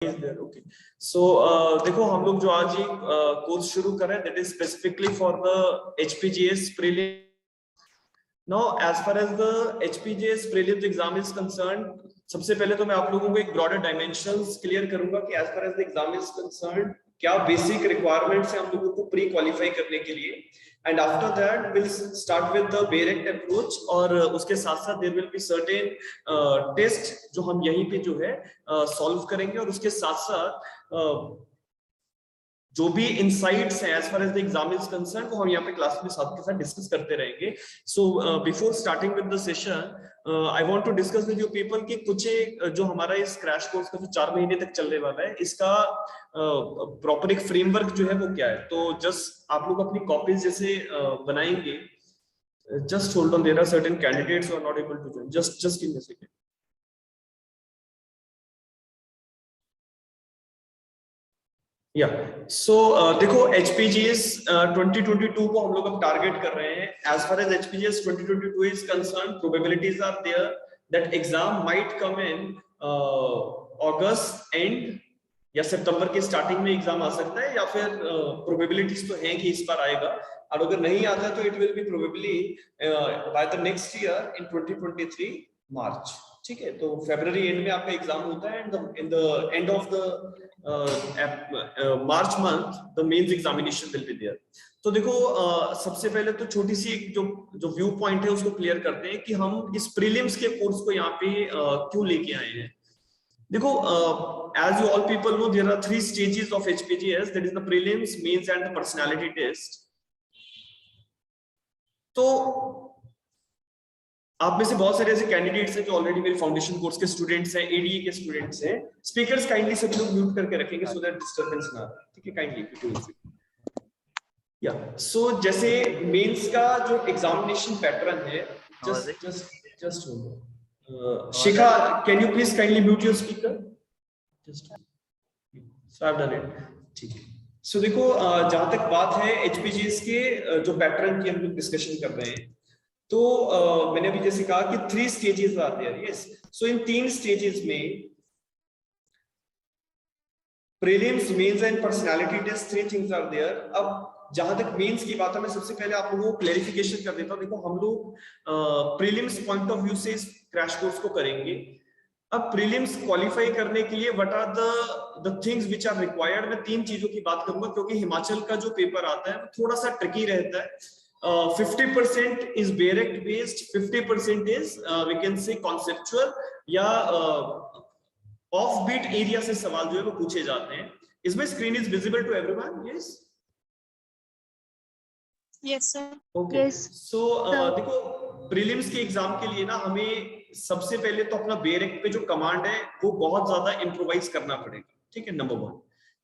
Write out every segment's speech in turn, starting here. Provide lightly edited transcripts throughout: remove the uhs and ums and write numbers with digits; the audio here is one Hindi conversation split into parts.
ओके सो देखो हम लोग जो आज एक कोर्स शुरू कर रहे हैं that is specifically for the HPGS prelim. Now as far as the HPGS prelims exam is concerned, सबसे पहले तो मैं आप लोगों को एक ब्रॉडर डायमेंशंस क्लियर करूंगा कि as far as the exam is concerned क्या बेसिक रिक्वायरमेंट्स है हम लोगों को प्री क्वालिफाई करने के लिए. And after that will start with the direct approach और उसके साथ साथ there will be certain test जो हम यहीं पे जो है सॉल्व करेंगे और उसके साथ साथ जो भी इनसाइट्स हैं as far as the exam is concern वो हम यहाँ पे क्लास में साथ के साथ डिस्कस करते रहेंगे. So before starting with the session I want to discuss with you people कि कुछ जो हमारा इस क्रैश कोर्स का जो 4 महीने तक चलने वाला है इसका प्रॉपर एक फ्रेमवर्क जो है वो क्या है. तो जस्ट आप लोग अपनी कॉपीज जैसे बनाएंगे. Just hold on, there are certain candidates who are not able to join. Just give me a second. Yeah so देखो एचपीजीएस 2022 को हम लोग अब टारगेट कर रहे हैं. As far as HPGS 2022 is concern, probabilities are there that exam might come in August end या सितंबर के स्टार्टिंग में एग्जाम आ सकता है, या फिर प्रोबेबिलिटीज तो हैं कि इस बार आएगा. और अगर नहीं आता है तो it will B probably bye the next year in 2023 मार्च. ठीक है, तो फरवरी एंड में आपका एग्जाम होता है and in the end of the March month the mains examination will be there. तो देखो सबसे पहले तो छोटी सी एक जो व्यू पॉइंट है उसको क्लियर करते हैं कि हम इस प्रीलिम्स के कोर्स को यहाँ पे क्यों लेके आए हैं. देखो as you all people know there are 3 stages of HPGS, that is the prelims, mains and the personality test. तो आप में से बहुत सारे ऐसे कैंडिडेट्स हैं जो ऑलरेडी मेरे फाउंडेशन कोर्स के स्टूडेंट्स हैं, एडीए के स्टूडेंट्स हैं. स्पीकर्स काइंडली सभी लोग म्यूट करके रखेंगे सो दैट डिस्टरबेंस ना आए. ठीक है, काइंडली. या सो जैसे मेंस का जो एग्जामिनेशन पैटर्न है, just hold. Shikha, can you please kindly mute your speaker? Just so I've done it. ठीक है. So देखो जहां तक बात है एचपीजीएस के जो पैटर्न की हम लोग डिस्कशन कर रहे हैं, तो मैंने अभी जैसे कहा कि 3 stages are there. Yes, so in 3 stages में prelims, mains and personality test 3 things are there. अब जहां तक मेंस की बात है, मैं सबसे पहले आप लोगों को क्लैरिफिकेशन कर देता हूं. देखो हम लोग प्रीलिम्स पॉइंट ऑफ व्यू से इस क्रैश कोर्स को करेंगे. अब प्रीलिम्स क्वालिफाई करने के लिए what are the things which are required, मैं 3 चीजों की बात करूंगा क्योंकि हिमाचल का जो पेपर आता है वो थोड़ा सा ट्रिकी रहता है. 50% is Berect based, 50% is we can say conceptual या ऑफ बीट एरिया से सवाल जो है वो पूछे जाते हैं. इसमें screen is visible to everyone? Yes, yes sir. Okay. So देखो प्रीलिम्स के एग्जाम के लिए ना हमें सबसे पहले तो अपना बेरेक्ट पे जो कमांड है वो बहुत ज्यादा इम्प्रोवाइज करना पड़ेगा. ठीक है, number 1,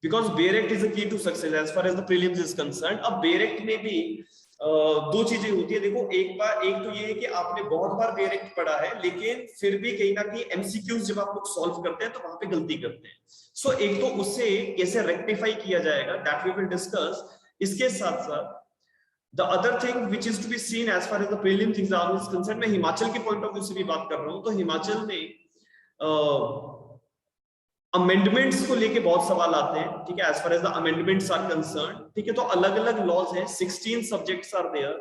because bare act is a key to success as far as the prelims is concerned. अब बेरेक्ट में भी 2 चीजें होती है. देखो एक तो ये है कि आपने बहुत बार बेरेक्ट पढ़ा है लेकिन फिर भी कहीं ना कहीं एमसीक्यूज जब आप लोग सॉल्व करते हैं तो वहां पे गलती करते हैं. सो एक तो उससे कैसे रेक्टिफाई किया जाएगा दैट वी विल डिस्कस. इसके साथ साथ the other thing which is to be seen as far as the prelims exam is concerned, मैं हिमाचल के पॉइंट ऑफ व्यू से भी बात कर रहा हूं. तो हिमाचल में अमेंडमेंट्स को लेके बहुत सवाल आते हैं. ठीक है, as far as the amendments are concern. ठीक है, तो अलग अलग लॉज हैं, 16 सब्जेक्ट्स आर देयर.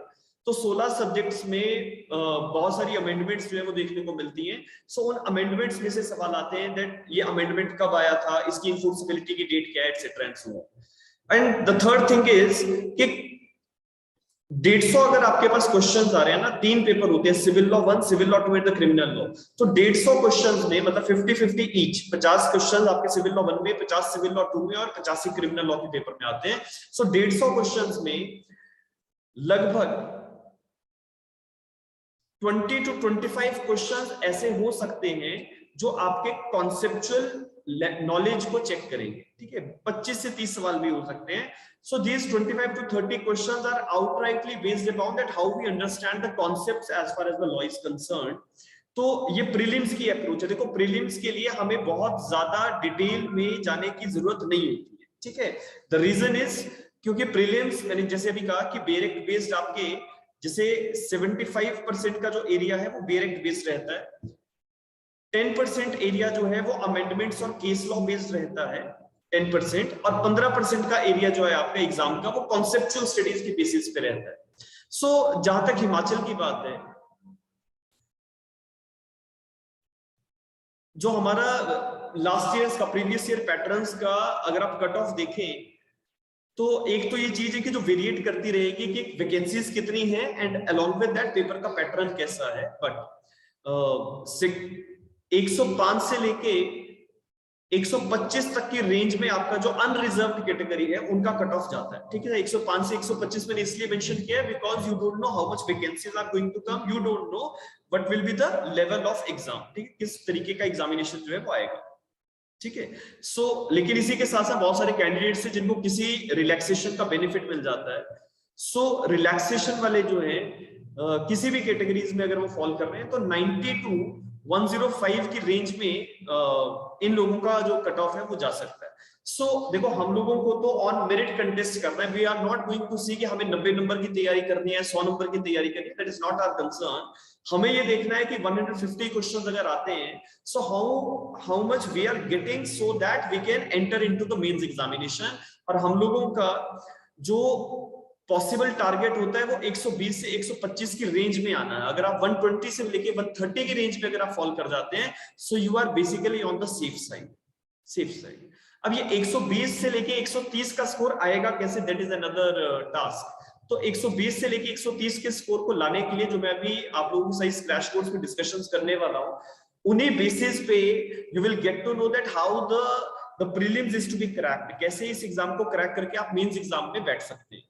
तो 16 सब्जेक्ट्स में बहुत सारी अमेंडमेंट्स जो है वो देखने को मिलती हैं. सो उन अमेंडमेंट्स में से सवाल आते हैं दैट ये अमेंडमेंट कब आया था, इसकी इन्फोर्सेबिलिटी की डेट क्या है, etcetera and so on. And the third thing is कि 150 अगर आपके पास क्वेश्चंस आ रहे हैं ना, 3 पेपर होते हैं, civil law 1, civil law 2 and the criminal law. तो 150 क्वेश्चंस में मतलब 50-50 ईच, 50 क्वेश्चंस आपके सिविल लॉ 1 में, 50 सिविल लॉ 2 में और 85 क्रिमिनल लॉ के पेपर में आते हैं. सो 150 क्वेश्चंस में लगभग 20 to 25 क्वेश्चंस ऐसे हो सकते हैं जो आपके कॉन्सेप्चुअल नॉलेज को चेक करेंगे. ठीक है, 25 से 30 सवाल भी हो सकते हैं. So these 25 to 30 questions are outrightly based upon that how we understand the concepts as far as the law is concerned. तो ये प्रीलिम्स की अप्रोच है. देखो प्रीलिम्स के लिए हमें बहुत ज्यादा डिटेल में जाने की जरूरत नहीं होती है. ठीक है, द रीजन इज क्योंकि प्रीलिम्स मैंने जैसे अभी कहा कि बेरेक्ट बेस्ड आपके जैसे 75% का जो एरिया है वो बेरेक्ट बेस्ड रहता है. 10% एरिया जो है वो अमेंडमेंट्स और केस लॉ बेस्ड रहता है 10%, और 15% का एरिया जो है आपका एग्जाम का वो कॉन्सेप्चुअल स्टडीज की बेसिस पे रहता है। सो जहां तक हिमाचल की बात है, जो हमारा लास्ट ईयर का प्रीवियस ईयर पैटर्न्स का अगर आप कट ऑफ देखें तो एक तो ये चीज है कि जो वेरिएट करती रहेगी कि वैकेंसीज कितनी है and along with that paper का पैटर्न कैसा है। बट 105 से लेके 125 तक की रेंज में आपका जो अनरिजर्व्ड कैटेगरी है उनका कट ऑफ जाता है। ठीक है, 105 से 125 मैंने इसलिए मेंशन किया है because you don't know how much vacancies are going to come, you don't know what will be the level of exam. ठीक है, किस तरीके का एग्जामिनेशन जो है वो आएगा। ठीक है, सो लेकिन इसी के साथ साथ बहुत सारे कैंडिडेट्स हैं जिनको किसी रिलैक्सेशन का बेनिफिट मिल जाता है। सो रिलैक्सेशन वाले जो है किसी भी कैटेगरीज में अगर वो फॉल कर रहे हैं तो 90 टू 105 की रेंज में इन लोगों का जो कट ऑफ है वो जा सकता है। सो देखो हम लोगों को तो ऑन मेरिट कंटेस्ट करना है, we are not going to see कि हमें 90 नंबर की तैयारी करनी है, 100 नंबर की तैयारी करनी है, that is not our concern. हमें ये देखना है कि 150 क्वेश्चंस अगर आते हैं so how much we are getting so that we can enter into the mains examination. और हम लोगों का जो पॉसिबल टारगेट होता है वो 120 से 125 की रेंज में आना है। अगर आप 120 से लेके 130 की रेंज में अगर आप फॉल कर जाते हैं so you are basically on the safe side. अब ये 120 से लेके 130 का स्कोर आएगा कैसे, दैट इज अनदर टास्क। तो 120 से लेके 130 के स्कोर को लाने के लिए जो मैं अभी आप लोगों के साथ क्रैश कोर्स में डिस्कशंस करने वाला हूं, उन्हीं बेसिस पे you will get to know that how the prelims is to be cracked, कैसे इस एग्जाम को क्रैक करके आप मेंस एग्जाम में बैठ सकते हैं।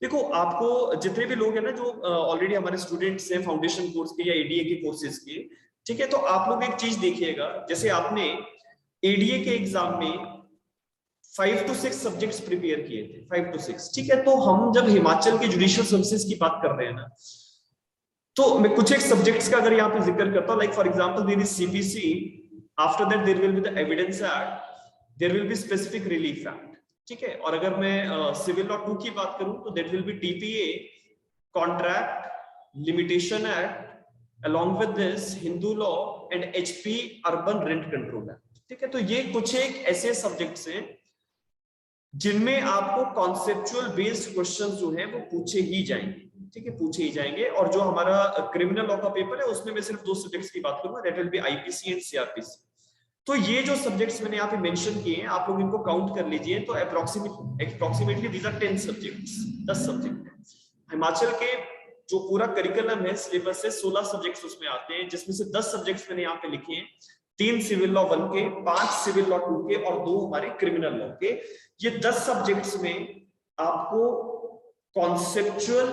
देखो आपको जितने भी लोग हैं ना जो ऑलरेडी हमारे स्टूडेंट्स हैं फाउंडेशन कोर्स के या एडीए के कोर्सेज के, ठीक है, तो आप लोग एक चीज देखिएगा, जैसे आपने एडीए के एग्जाम में 5 to 6 सब्जेक्ट्स प्रिपेयर किए थे, 5 to 6, ठीक है। तो हम जब हिमाचल के जुडिशियल सर्विसेज की बात कर रहे हैं ना, तो मैं कुछ एक सब्जेक्ट्स का अगर यहाँ पे जिक्र करता हूँ, like for example there is CPC, after that there will be the evidence act, there will be specific relief act, ठीक है। और अगर मैं सिविल लॉ 2 की बात करूं तो that will be TPA, contract limitation act, along with this Hindu law and HP urban rent control act, ठीक है। तो ये कुछ एक ऐसे सब्जेक्ट्स हैं जिनमें आपको कॉन्सेप्चुअल बेस्ड क्वेश्चंस जो है वो पूछे ही जाएंगे, ठीक है, पूछे ही जाएंगे। और जो हमारा क्रिमिनल लॉ का पेपर है उसमें मैं सिर्फ 2 सब्जेक्ट्स की बात करूंगा, that will be IPC and CrPC. तो ये जो सब्जेक्ट्स मैंने यहाँ पे मेंशन किए हैं आप लोग इनको काउंट कर लीजिए, तो approximately these are 10 subjects, 10 subject है। हिमाचल के जो पूरा करिकुलम है सिलेबस से 16 सब्जेक्ट्स उसमें आते हैं, जिसमें से 10 सब्जेक्ट्स मैंने यहाँ पे लिखे हैं, 3 सिविल लॉ 1 के, 5 सिविल लॉ 2 के और 2 हमारे क्रिमिनल लॉ के। ये 10 सब्जेक्ट्स में आपको कॉन्सेप्चुअल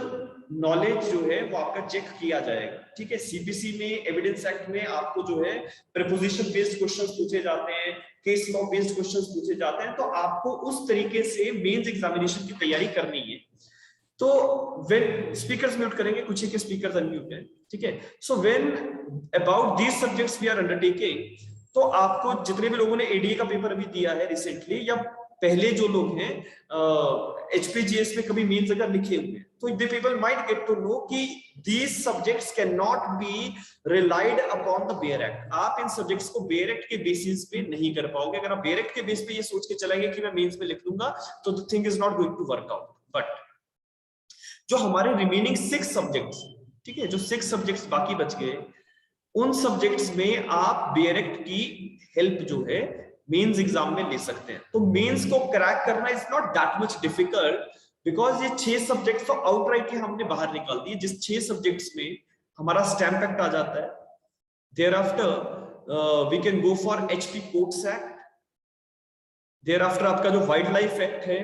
नॉलेज जो है वो आपका चेक किया जाएगा, ठीक है। सीपीसी में, एविडेंस एक्ट में आपको जो है प्रीपोजिशन बेस्ड क्वेश्चंस पूछे जाते हैं, केस लॉ बेस्ड क्वेश्चंस पूछे जाते हैं, तो आपको उस तरीके से मेंस एग्जामिनेशन की तैयारी करनी है। तो व्हेन स्पीकर्स म्यूट करेंगे, कुछ ही के स्पीकर्स अनम्यूट है, ठीक है। So when about these subjects we are undertaking, तो आपको जितने भी लोगों ने एडीए का पेपर अभी दिया है रिसेंटली, या पहले जो लोग हैं एचपीजीएस में कभी मेंस अगर लिखे हुए हैं, तो they people might get to know कि these subjects can not be relied upon the bare act. आप इन सब्जेक्ट्स को बेयर एक्ट के बेसिस पे नहीं कर पाओगे। अगर आप बेयर एक्ट के बेस पे ये सोच के चलेंगे कि मैं मेंस में लिख लूंगा तो the thing is not going to work out. But जो हमारे रिमेनिंग 6 सब्जेक्ट्स, ठीक है, जो 6 सब्जेक्ट्स बाकी बच गए, उन सब्जेक्ट्स में आप बेयर एक्ट की हेल्प जो है मेंस एग्जाम में ले सकते हैं। तो मेंस को क्रैक करना is not that much difficult, because ये 6 सब्जेक्ट्स तो आउटराइट ही हमने बाहर निकाल दिए, जिस 6 सब्जेक्ट्स में हमारा स्टैम्प एक्ट आ जाता है। Thereafter we can go for HP courts act, thereafter आपका जो वाइल्ड लाइफ एक्ट है,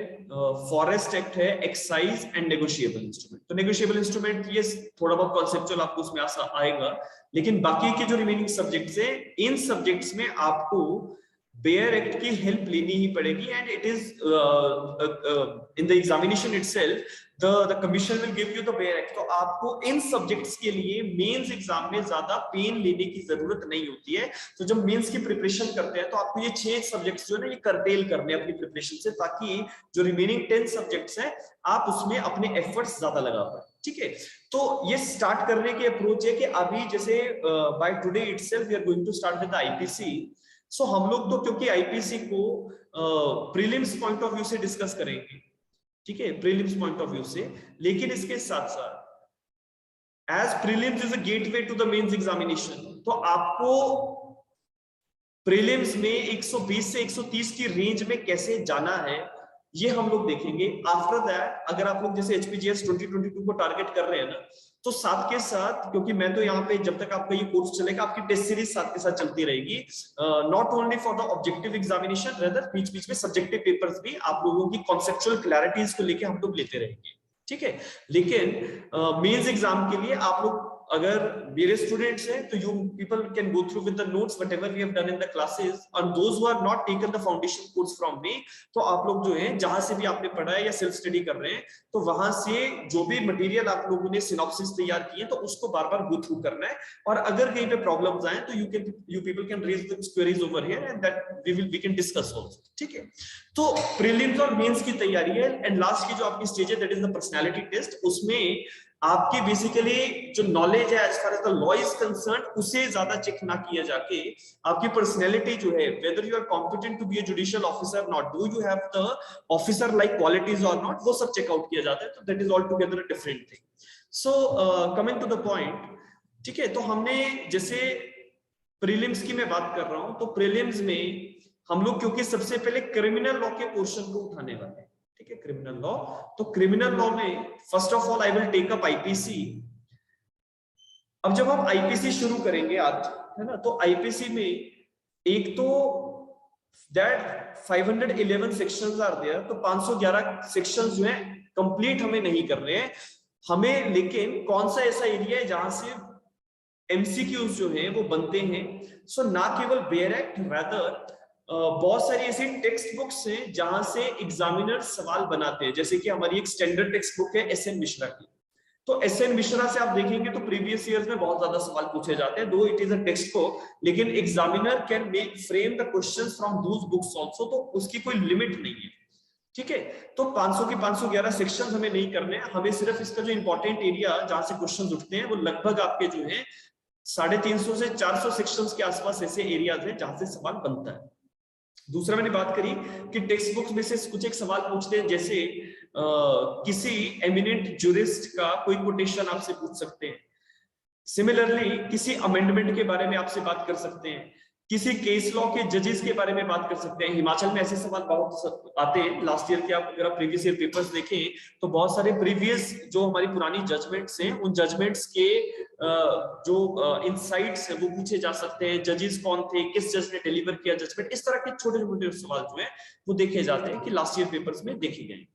फॉरेस्ट एक्ट है, एक्साइज एंड नेगोशिएबल इंस्ट्रूमेंट। तो नेगोशिएबल इंस्ट्रूमेंट ये थोड़ा बहुत कॉन्सेप्चुअल आपको उसमें आएगा, लेकिन बाकी के जो रिमेनिंग सब्जेक्ट्स है, इन सब्जेक्ट्स में आपको बेयर एक्ट की हेल्प लेनी ही पड़ेगी। And it is in the examination itself the commission will give you the bear act. तो आपको इन सब्जेक्ट्स के लिए मेंस एग्जाम में ज्यादा पेन लेने की जरूरत नहीं होती है। तो जब मेंस की प्रिपरेशन करते हैं तो आपको ये 6 सब्जेक्ट्स जो है ना ये करटेल करने अपनी प्रिपरेशन से, ताकि जो रिमेनिंग 10 सब्जेक्ट्स हैं आप उसमें अपने एफर्ट्स ज्यादा लगा पाए। ठीक है। तो ये स्टार्ट करने की अप्रोच है कि अभी जैसे by today itself we are going to start with IPC. So हम लोग तो क्योंकि आईपीसी को प्रीलिम्स पॉइंट ऑफ व्यू से डिस्कस करेंगे, ठीक है, प्रीलिम्स पॉइंट ऑफ व्यू से, लेकिन इसके साथ साथ as prelims is a gateway to the mains examination, तो आपको प्रीलिम्स में 120 से 130 की रेंज में कैसे जाना है ये हम लोग देखेंगे। आफ्टर दैट अगर आप लोग जैसे एचपीजीएस 2022 को टारगेट कर रहे हैं ना, तो साथ के साथ, क्योंकि मैं तो यहाँ पे जब तक आपका ये कोर्स चलेगा आपकी टेस्ट सीरीज साथ के साथ चलती रहेगी, not only for the objective examination, rather बीच बीच में सब्जेक्टिव पेपर्स भी आप लोगों की कॉन्सेप्चुअल क्लैरिटीज को लेके हम लोग लेते रहेंगे, ठीक है। लेकिन मेंस एग्जाम के लिए आप लोग अगर मेरे स्टूडेंट्स हैं तो you people can go through with the notes whatever we have done in the classes, और those who are not taken the foundation course from me, तो आप लोग जो है जहां से भी आपने पढ़ा है या सेल्फ स्टडी कर रहे हैं, तो वहां से जो भी मटेरियल आप लोगों ने सिनॉप्सिस तैयार किए तो उसको बार बार गो थ्रू करना है, और अगर कहीं पे प्रॉब्लम्स आए तो you people can raise the queries over here and that we can discuss also, ठीक है। तो प्रीलिम्स और मेंस की तैयारी है, एंड लास्ट की जो आपकी स्टेज है that is the personality test. उसमें आपकी बेसिकली जो नॉलेज है as far as the law is concern उसे ज्यादा चेक ना किया जाके आपकी पर्सनैलिटी जो है, whether you are competent to be a judicial officer not, do you have the officer like qualities और नॉट, वो सब चेकआउट किया जाता है। तो that is all together a different thing. So coming to the point, ठीक है, तो हमने जैसे प्रीलिम्स की मैं बात कर रहा हूं, तो प्रीलिम्स में हम लोग क्योंकि सबसे पहले क्रिमिनल लॉ के पोर्शन को उठाने वाले हैं, ठीक है, क्रिमिनल लॉ। तो क्रिमिनल लॉ में first of all I will take up IPC. अब जब हम आईपीसी शुरू करेंगे आज, है ना, तो आईपीसी में एक तो दैट 511 सेक्शंस आर देयर, तो 511 सेक्शंस जो है कंप्लीट हमें नहीं कर रहे हैं हमें, लेकिन कौन सा ऐसा एरिया है जहां से एमसीक्यूज जो है वो बनते हैं। सो ना केवल बेयर एक्ट, रादर बहुत सारी ऐसी टेक्स्ट बुक्स हैं जहां से एग्जामिनर सवाल बनाते हैं, जैसे कि हमारी एक स्टैंडर्ड टेक्स्ट बुक है एसएन मिश्रा की। तो एसएन मिश्रा से आप देखेंगे तो प्रीवियस ईयर्स में बहुत ज्यादा सवाल पूछे जाते हैं, though it is a text book, लेकिन examiner can make frame the questions from those books also, तो उसकी कोई लिमिट नहीं है, ठीक है। तो 500 की 511 सेक्शंस हमें नहीं करने हैं, हमें सिर्फ इसका जो इंपॉर्टेंट एरिया जहां से क्वेश्चंस उठते हैं वो लगभग आपके जो है 350 से 400 सेक्शंस के आसपास ऐसे एरियाज हैं जहां से सवाल बनता है। दूसरा मैंने बात करी कि टेक्स्ट बुक्स में से कुछ एक सवाल पूछते हैं, जैसे किसी एमिनेंट ज्यूरिस्ट का कोई कोटेशन आपसे पूछ सकते हैं, सिमिलरली किसी अमेंडमेंट के बारे में आपसे बात कर सकते हैं, किसी केस लॉ के जजेस के बारे में बात कर सकते हैं। हिमाचल में ऐसे सवाल बहुत आते हैं, लास्ट ईयर के आप अगर आप प्रीवियस ईयर पेपर्स देखें तो बहुत सारे प्रीवियस जो हमारी पुरानी जजमेंट्स हैं उन जजमेंट्स के जो इनसाइट्स है वो पूछे जा सकते हैं, जजेस कौन थे, किस जज ने डिलीवर किया जजमेंट, इस तरह के छोटे छोटे सवाल जो है वो देखे जाते हैं कि लास्ट ईयर पेपर्स में देखे गए।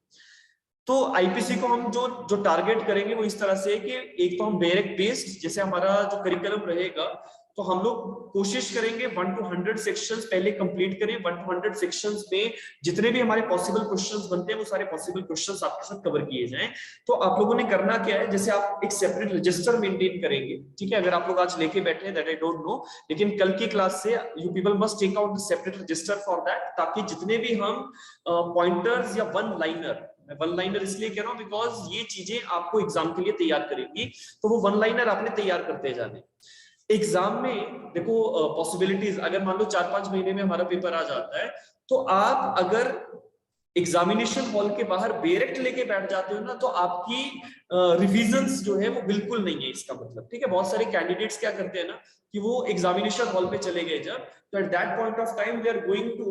तो आईपीसी को हम जो टारगेट करेंगे वो इस तरह से कि एक तो हम डायरेक्ट बेस्ड, जैसे हमारा जो करिकुलम रहेगा तो हम लोग कोशिश करेंगे 1 to 100 सेक्शंस पहले कंप्लीट करें। 1 to 100 सेक्शंस में जितने भी हमारे पॉसिबल क्वेश्चंस बनते हैं वो सारे पॉसिबल क्वेश्चंस आपके साथ कवर किए जाएं। तो आप लोगों ने करना क्या है, जैसे आप एक सेपरेट रजिस्टर मेंटेन करेंगे, ठीक है, अगर आप लोग आज लेके बैठे हैं दैट आई डोंट नो, लेकिन कल की क्लास से you people must take out the separate register for that, ताकि जितने भी हम पॉइंटर्स या वन लाइनर, मैं वन लाइनर इसलिए कह रहा हूं बिकॉज ये चीजें आपको एग्जाम के लिए तैयार करेंगी, तो वो वन लाइनर आपने तैयार करते जाने। एग्जाम में देखो पॉसिबिलिटीज, अगर मान लो 4-5 महीने में हमारा पेपर आ जाता है, तो आप अगर एग्जामिनेशन हॉल के बाहर डायरेक्ट लेके बैठ जाते हो ना, तो आपकी रिविजन्स जो है वो बिल्कुल नहीं है इसका मतलब, ठीक है। बहुत सारे कैंडिडेट्स क्या करते हैं ना कि वो एग्जामिनेशन हॉल पे चले गए जब, तो at that point of time we are going to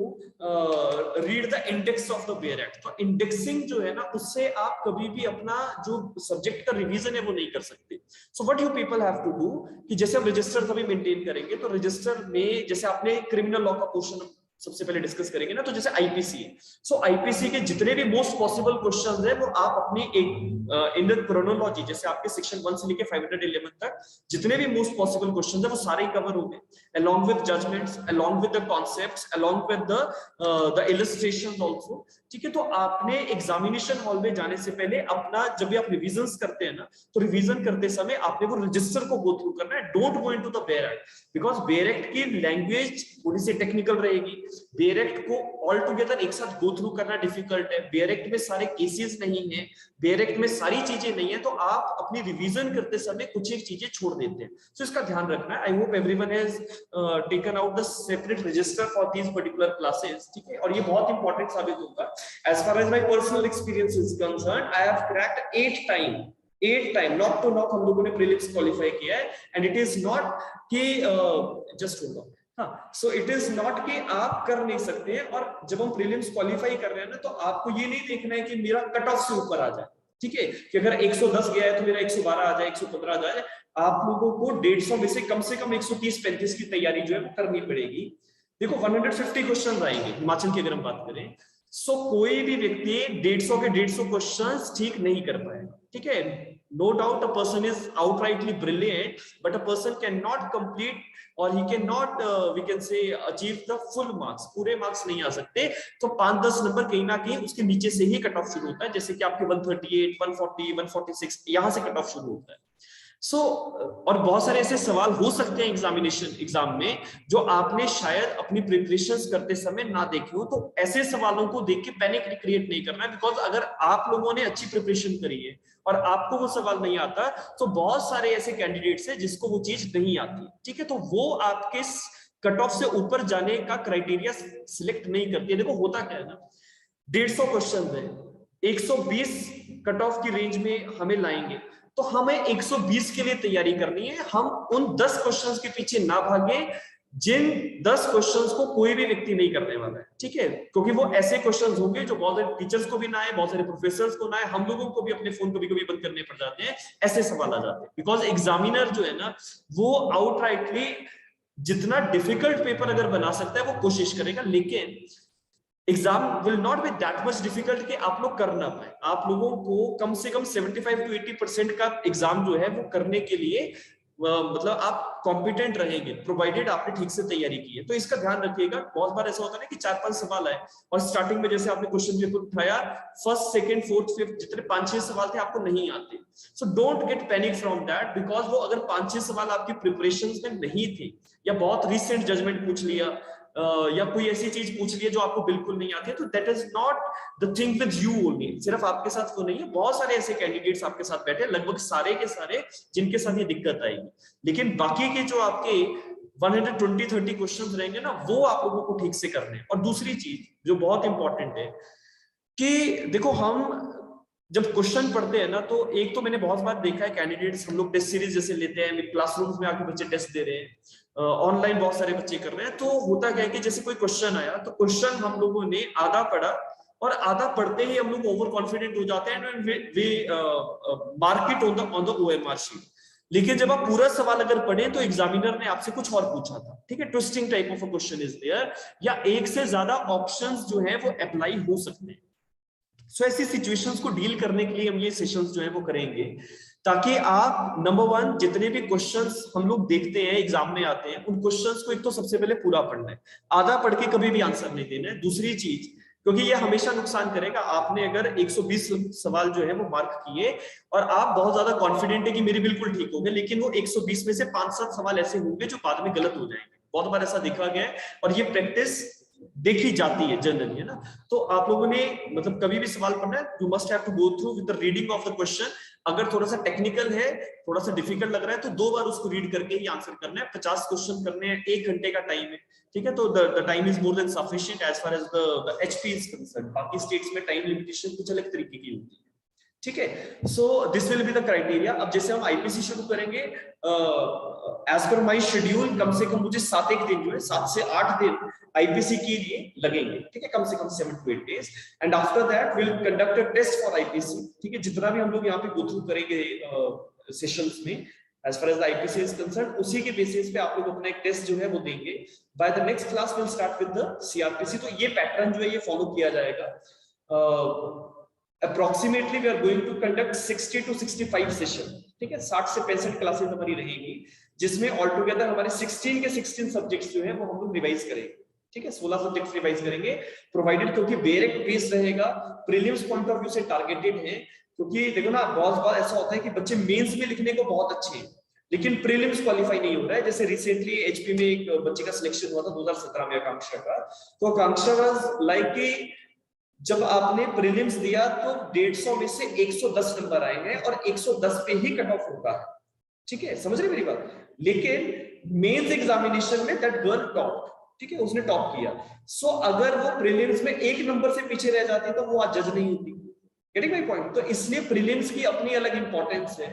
read the index of the bare act. तो इंडेक्सिंग जो है ना उससे आप कभी भी अपना जो सब्जेक्ट का रिवीजन है वो नहीं कर सकते। So what you people have to do कि जैसे हम रजिस्टर अभी मेंटेन करेंगे, तो रजिस्टर में जैसे आपने क्रिमिनल लॉ का पोर्शन सबसे पहले डिस्कस करेंगे ना, तो जैसे आईपीसी है, सो आईपीसी के जितने भी मोस्ट पॉसिबल क्वेश्चंस है वो आप अपनी एक इन द क्रोनोलॉजी, जैसे आपके सेक्शन 1 से लेके 511 तक जितने भी मोस्ट पॉसिबल क्वेश्चंस है वो सारे ही कवर होंगे, along with judgments, along with the concepts, along with the illustrations also, ठीक है। तो आपने एग्जामिनेशन हॉल में जाने से पहले अपना जब भी आप रिविजन्स करते हैं ना, तो रिवीजन करते समय आपने वो रजिस्टर को गो थ्रू करना है। Don't go into the bare act, because bare act की लैंग्वेज थोड़ी सी टेक्निकल रहेगी, बेयरेक्ट को ऑल टुगेदर एक साथ गो थ्रू करना डिफिकल्ट है, बेयरेक्ट में सारे केसेस नहीं है, बेयरेक्ट में सारी चीजें नहीं है, तो आप अपनी रिवीजन करते समय कुछ एक चीजें छोड़ देते हैं। तो इसका ध्यान रखना है। I hope everyone has taken out the separate register for these particular classes, ठीक है, और ये बहुत इंपॉर्टेंट साबित होगा। As far as my personal experience is concerned, I have cracked 8 time knock to knock हम लोगों ने प्रीलिम्स क्वालिफाई किया है, एंड इट इज नॉट कि जस्ट होल्ड ऑन, हाँ, सो इट इज नॉट कि आप कर नहीं सकते हैं। और जब हम प्रीलिम्स क्वालिफाई कर रहे हैं ना, तो आपको ये नहीं देखना है कि मेरा कट ऑफ से ऊपर आ जाए, ठीक है, कि अगर 110 गया है तो मेरा 112 आ जाए, 115 आ जाए। आप लोगों को 150 में से कम 130-35 की तैयारी जो है वो करनी पड़ेगी। देखो 150 क्वेश्चन आएंगे हिमाचल की अगर हम बात करें, सो कोई भी व्यक्ति 150 के 150 क्वेश्चंस ठीक नहीं कर पाएगा, ठीक है। No doubt a person is outrightly brilliant, but a person can not complete और he cannot we can say achieve the full marks, पूरे मार्क्स नहीं आ सकते। तो 5-10 नंबर कहीं ना कहीं उसके नीचे से ही कट ऑफ शुरू होता है, जैसे कि आपके 138, 140, 146 यहाँ से कट ऑफ शुरू होता है। सो और बहुत सारे ऐसे सवाल हो सकते हैं एग्जाम में जो आपने शायद अपनी प्रिपरेशंस करते समय ना देखे हो, तो ऐसे सवालों को देख के पैनिक क्रिएट नहीं करना है। बिकॉज अगर आप लोगों ने अच्छी प्रिपरेशन करी है और आपको वो सवाल नहीं आता, तो बहुत सारे ऐसे कैंडिडेट्स हैं जिसको वो चीज नहीं आती, ठीक है, तो वो आपके कट ऑफ से ऊपर जाने का क्राइटेरिया सिलेक्ट नहीं करती है। देखो होता क्या है ना, 150 क्वेश्चन है, 120 कट ऑफ की रेंज में हमें लाएंगे, तो हमें 120 के लिए तैयारी करनी है। हम उन 10 क्वेश्चंस के पीछे ना भागे जिन 10 क्वेश्चंस को कोई भी व्यक्ति नहीं करने वाला है, ठीक है, क्योंकि वो ऐसे क्वेश्चंस होंगे जो बहुत सारे टीचर्स को भी ना आए, बहुत सारे प्रोफेसर्स को ना आए, हम लोगों को भी अपने फोन कभी-कभी बंद करने पड़ जाते हैं, ऐसे सवाल आ जाते हैं। बिकॉज एग्जामिनर जो है ना, वो आउटराइटली जितना डिफिकल्ट पेपर अगर बना सकता है वो कोशिश करेगा, लेकिन exam will not be that much difficult कि आप लोग कर ना पाए। आप लोगों को कम से कम 75 to 80% का एग्जाम जो है वो करने के लिए मतलब आप कॉम्पिटेंट रहेंगे, प्रोवाइडेड आपने ठीक से तैयारी की है। तो इसका ध्यान रखिएगा। बहुत बार ऐसा होता है कि 4-5 सवाल आए और स्टार्टिंग में जैसे आपने क्वेश्चन पेपर उठाया, फर्स्ट, सेकंड, फोर्थ, फिफ्थ जितने 5-6 सवाल थे आपको नहीं आते। So don't get panic from that, because वो अगर 5-6 सवाल आपकी प्रिपरेशन में नहीं थे या बहुत रिसेंट जजमेंट पूछ लिया या कोई ऐसी चीज पूछ ली है जो आपको बिल्कुल नहीं आती है, तो that is not the thing with you only. सिर्फ आपके साथ वो नहीं है, बहुत सारे ऐसे कैंडिडेट्स आपके साथ बैठे, लगभग सारे के सारे जिनके साथ ये दिक्कत आएगी। लेकिन बाकी के जो आपके 120-130 क्वेश्चंस रहेंगे ना, वो आप लोगों को ठीक से करने हैं। और दूसरी चीज जो बहुत इंपॉर्टेंट है कि देखो, हम जब क्वेश्चन पढ़ते हैं ना, तो एक तो मैंने बहुत बार देखा है कैंडिडेट्स, हम लोग टेस्ट सीरीज जैसे लेते हैं, मेरे क्लासरूम्स में आके बच्चे टेस्ट दे रहे हैं, ऑनलाइन बहुत सारे बच्चे कर रहे हैं, तो होता क्या है कि जैसे कोई क्वेश्चन आया तो क्वेश्चन हम लोगों ने आधा पढ़ा और आधा पढ़ते ही हम लोग ओवर कॉन्फिडेंट हो जाते हैं, वे mark it on the OMR sheet. लेकिन जब आप पूरा सवाल अगर पढ़े तो एग्जामिनर ने आपसे कुछ और पूछा था, ठीक है, twisting type of a question is there, या एक से ज्यादा ऑप्शंस जो है वो अप्लाई हो सकते हैं। सो ऐसी सिचुएशंस को डील करने के लिए हम ये सेशंस जो है वो करेंगे, ताकि आप नंबर 1 जितने भी क्वेश्चंस हम लोग देखते हैं एग्जाम में आते हैं, उन क्वेश्चंस को एक तो सबसे पहले पूरा पढ़ना है, आधा पढ़ के कभी भी आंसर नहीं देना है। दूसरी चीज, क्योंकि ये हमेशा नुकसान करेगा, आपने अगर 120 सवाल जो है वो मार्क किए और आप बहुत ज्यादा कॉन्फिडेंट है कि मेरे बिल्कुल ठीक होंगे, लेकिन वो 120 में से 5-7 सवाल ऐसे होंगे जो बाद में गलत हो जाएंगे। बहुत बार ऐसा देखा गया है और ये प्रैक्टिस देखी जाती है जनरली, है ना। तो आप लोगों ने मतलब कभी भी सवाल पढ़ना है, you must have to go through with the reading of the question. अगर थोड़ा सा टेक्निकल है, थोड़ा सा डिफिकल्ट लग रहा है, तो 2 बार उसको रीड करके ही आंसर करना है। 50 क्वेश्चन करने हैं, 1 घंटे का टाइम है, ठीक है, तो the time is more than sufficient as far as the HP is concerned. बाकी स्टेट्स में टाइम लिमिटेशन कुछ अलग तरीके की होती है, ठीक है। So this will be the criteria. अब जैसे हम आईपीसी शुरू करेंगे, एज पर माय शेड्यूल कम से कम मुझे 7 दिन जो है 7 से 8 दिन आईपीसी के लिए लगेंगे, ठीक है, कम से कम 7 to 8 days, and after that will conduct a test for IPC, ठीक है। जितना भी हम लोग यहाँ पे गो थ्रू करेंगे सेशंस में, as far as the IPC is concerned, उसी के बेसिस पे आप लोग अपना एक टेस्ट जो है वो देंगे। By the next class will start with the CRPC. तो ये पैटर्न जो है ये फॉलो किया जाएगा। Approximately we are going to conduct 60 to 65 session, ठीक है, 60 से 65 क्लासेस हमारी रहेंगी, जिसमें ऑल टुगेदर हमारे 16 के 16 सब्जेक्ट्स जो है वो हम लोग रिवाइज करेंगे, ठीक है, 16 सब्जेक्ट्स रिवाइज करेंगे, प्रोवाइडेड क्योंकि डायरेक्ट बेस रहेगा, प्रीलिम्स पॉइंट ऑफ व्यू से टारगेटेड है। क्योंकि देखो ना, बहुत बार ऐसा होता है कि बच्चे मेंस में लिखने को बहुत अच्छे हैं, लेकिन प्रीलिम्स क्वालिफाई नहीं हो रहा है। जैसे रिसेंटली एचपी में एक बच्चे का सिलेक्शन हुआ था 2017 में, आकांक्षा का। तो आकांक्षा वाज लाइक कि जब आपने प्रीलिम्स दिया तो 150 में से 110 नंबर आए हैं और 110 पे ही कट ऑफ होता है, ठीक है, समझ रहे मेरी बात। लेकिन मेंस एग्जामिनेशन में दैट गर्ल टॉप, ठीक है, उसने टॉप किया। सो अगर वो प्रीलिम्स में एक नंबर से पीछे रह जाती तो वो आज जज नहीं होती। Getting my point. तो इसलिए प्रीलिम्स की अपनी अलग इंपॉर्टेंस है,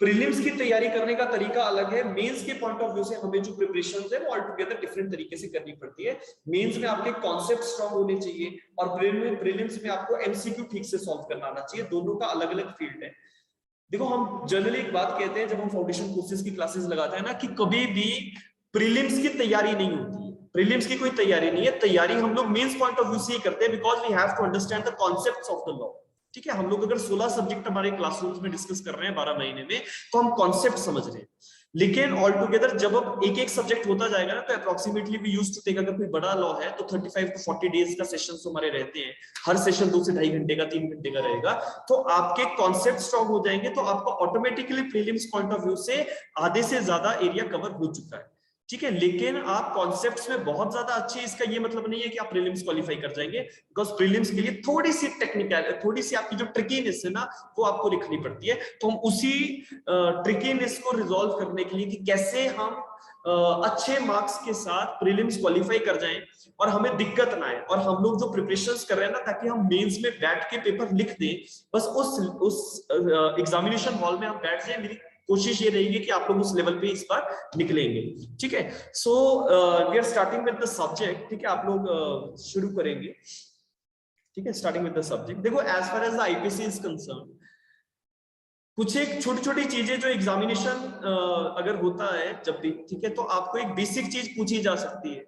प्रीलिम्स की तैयारी करने का तरीका अलग है। मेंस के पॉइंट ऑफ व्यू से हमें जो प्रिपरेशन है वो ऑल टुगेदर डिफरेंट तरीके से करनी पड़ती है। मेंस में आपके कॉन्सेप्ट स्ट्रांग होने चाहिए और प्रीलिम्स में आपको एमसीक्यू ठीक से सॉल्व करना आना चाहिए। दोनों का अलग अलग फील्ड है। देखो हम जनरली एक बात कहते हैं जब हम फाउंडेशन कोर्सेज की क्लासेस लगाते हैं ना, कि कभी भी प्रीलिम्स की तैयारी नहीं होती है। प्रीलिम्स की कोई तैयारी नहीं है, तैयारी हम लोग मेंस पॉइंट ऑफ व्यू से ही करते हैं, because we have to understand the concepts of the law. ठीक है, हम लोग अगर 16 सब्जेक्ट हमारे क्लासरूम्स में डिस्कस कर रहे हैं 12 महीने में, तो हम कॉन्सेप्ट समझ रहे हैं। लेकिन ऑल टुगेदर जब अब एक एक सब्जेक्ट होता जाएगा ना, तो approximately we used to take, अगर कोई बड़ा लॉ है तो 35 टू 40 डेज का सेशंस हमारे रहते हैं। हर सेशन 2 से 2.5 घंटे का, 3 घंटे का रहेगा। तो आपके कॉन्सेप्ट स्ट्रांग हो जाएंगे तो आपको automatically prelims point of view से आधे से ज्यादा एरिया कवर हो चुका है। ठीक है, लेकिन आप कॉन्सेप्ट्स में बहुत ज्यादा अच्छे, इसका ये मतलब नहीं है कि आप प्रीलिम्स क्वालिफाई कर जाएंगे, बिकॉज प्रीलिम्स के लिए थोड़ी सी टेक्निकल, थोड़ी सी आपकी जो ट्रिकीनेस है ना, वो आपको लिखनी पड़ती है। तो हम उसी ट्रिकीनेस को रिजॉल्व करने के लिए कि कैसे हम अच्छे मार्क्स के साथ प्रीलिम्स क्वालिफाई कर जाएं और हमें दिक्कत ना आए, और हम लोग जो प्रिपरेशंस कर रहे हैं ना, ताकि हम मेंस में बैठ के पेपर लिख दें, बस उस एग्जामिनेशन हॉल में हम बैठ जाए। मेरी कोशिश ये रहेगी कि आप लोग उस लेवल पे इस बार निकलेंगे। ठीक है, so we are starting with the subject. ठीक है, आप लोग शुरू करेंगे। ठीक है, स्टार्टिंग विद द सब्जेक्ट। देखो, as far as the IPC is concern, कुछ एक छोटी छोटी चीजें जो एग्जामिनेशन अगर होता है जब भी, ठीक है, तो आपको एक बेसिक चीज पूछी जा सकती है।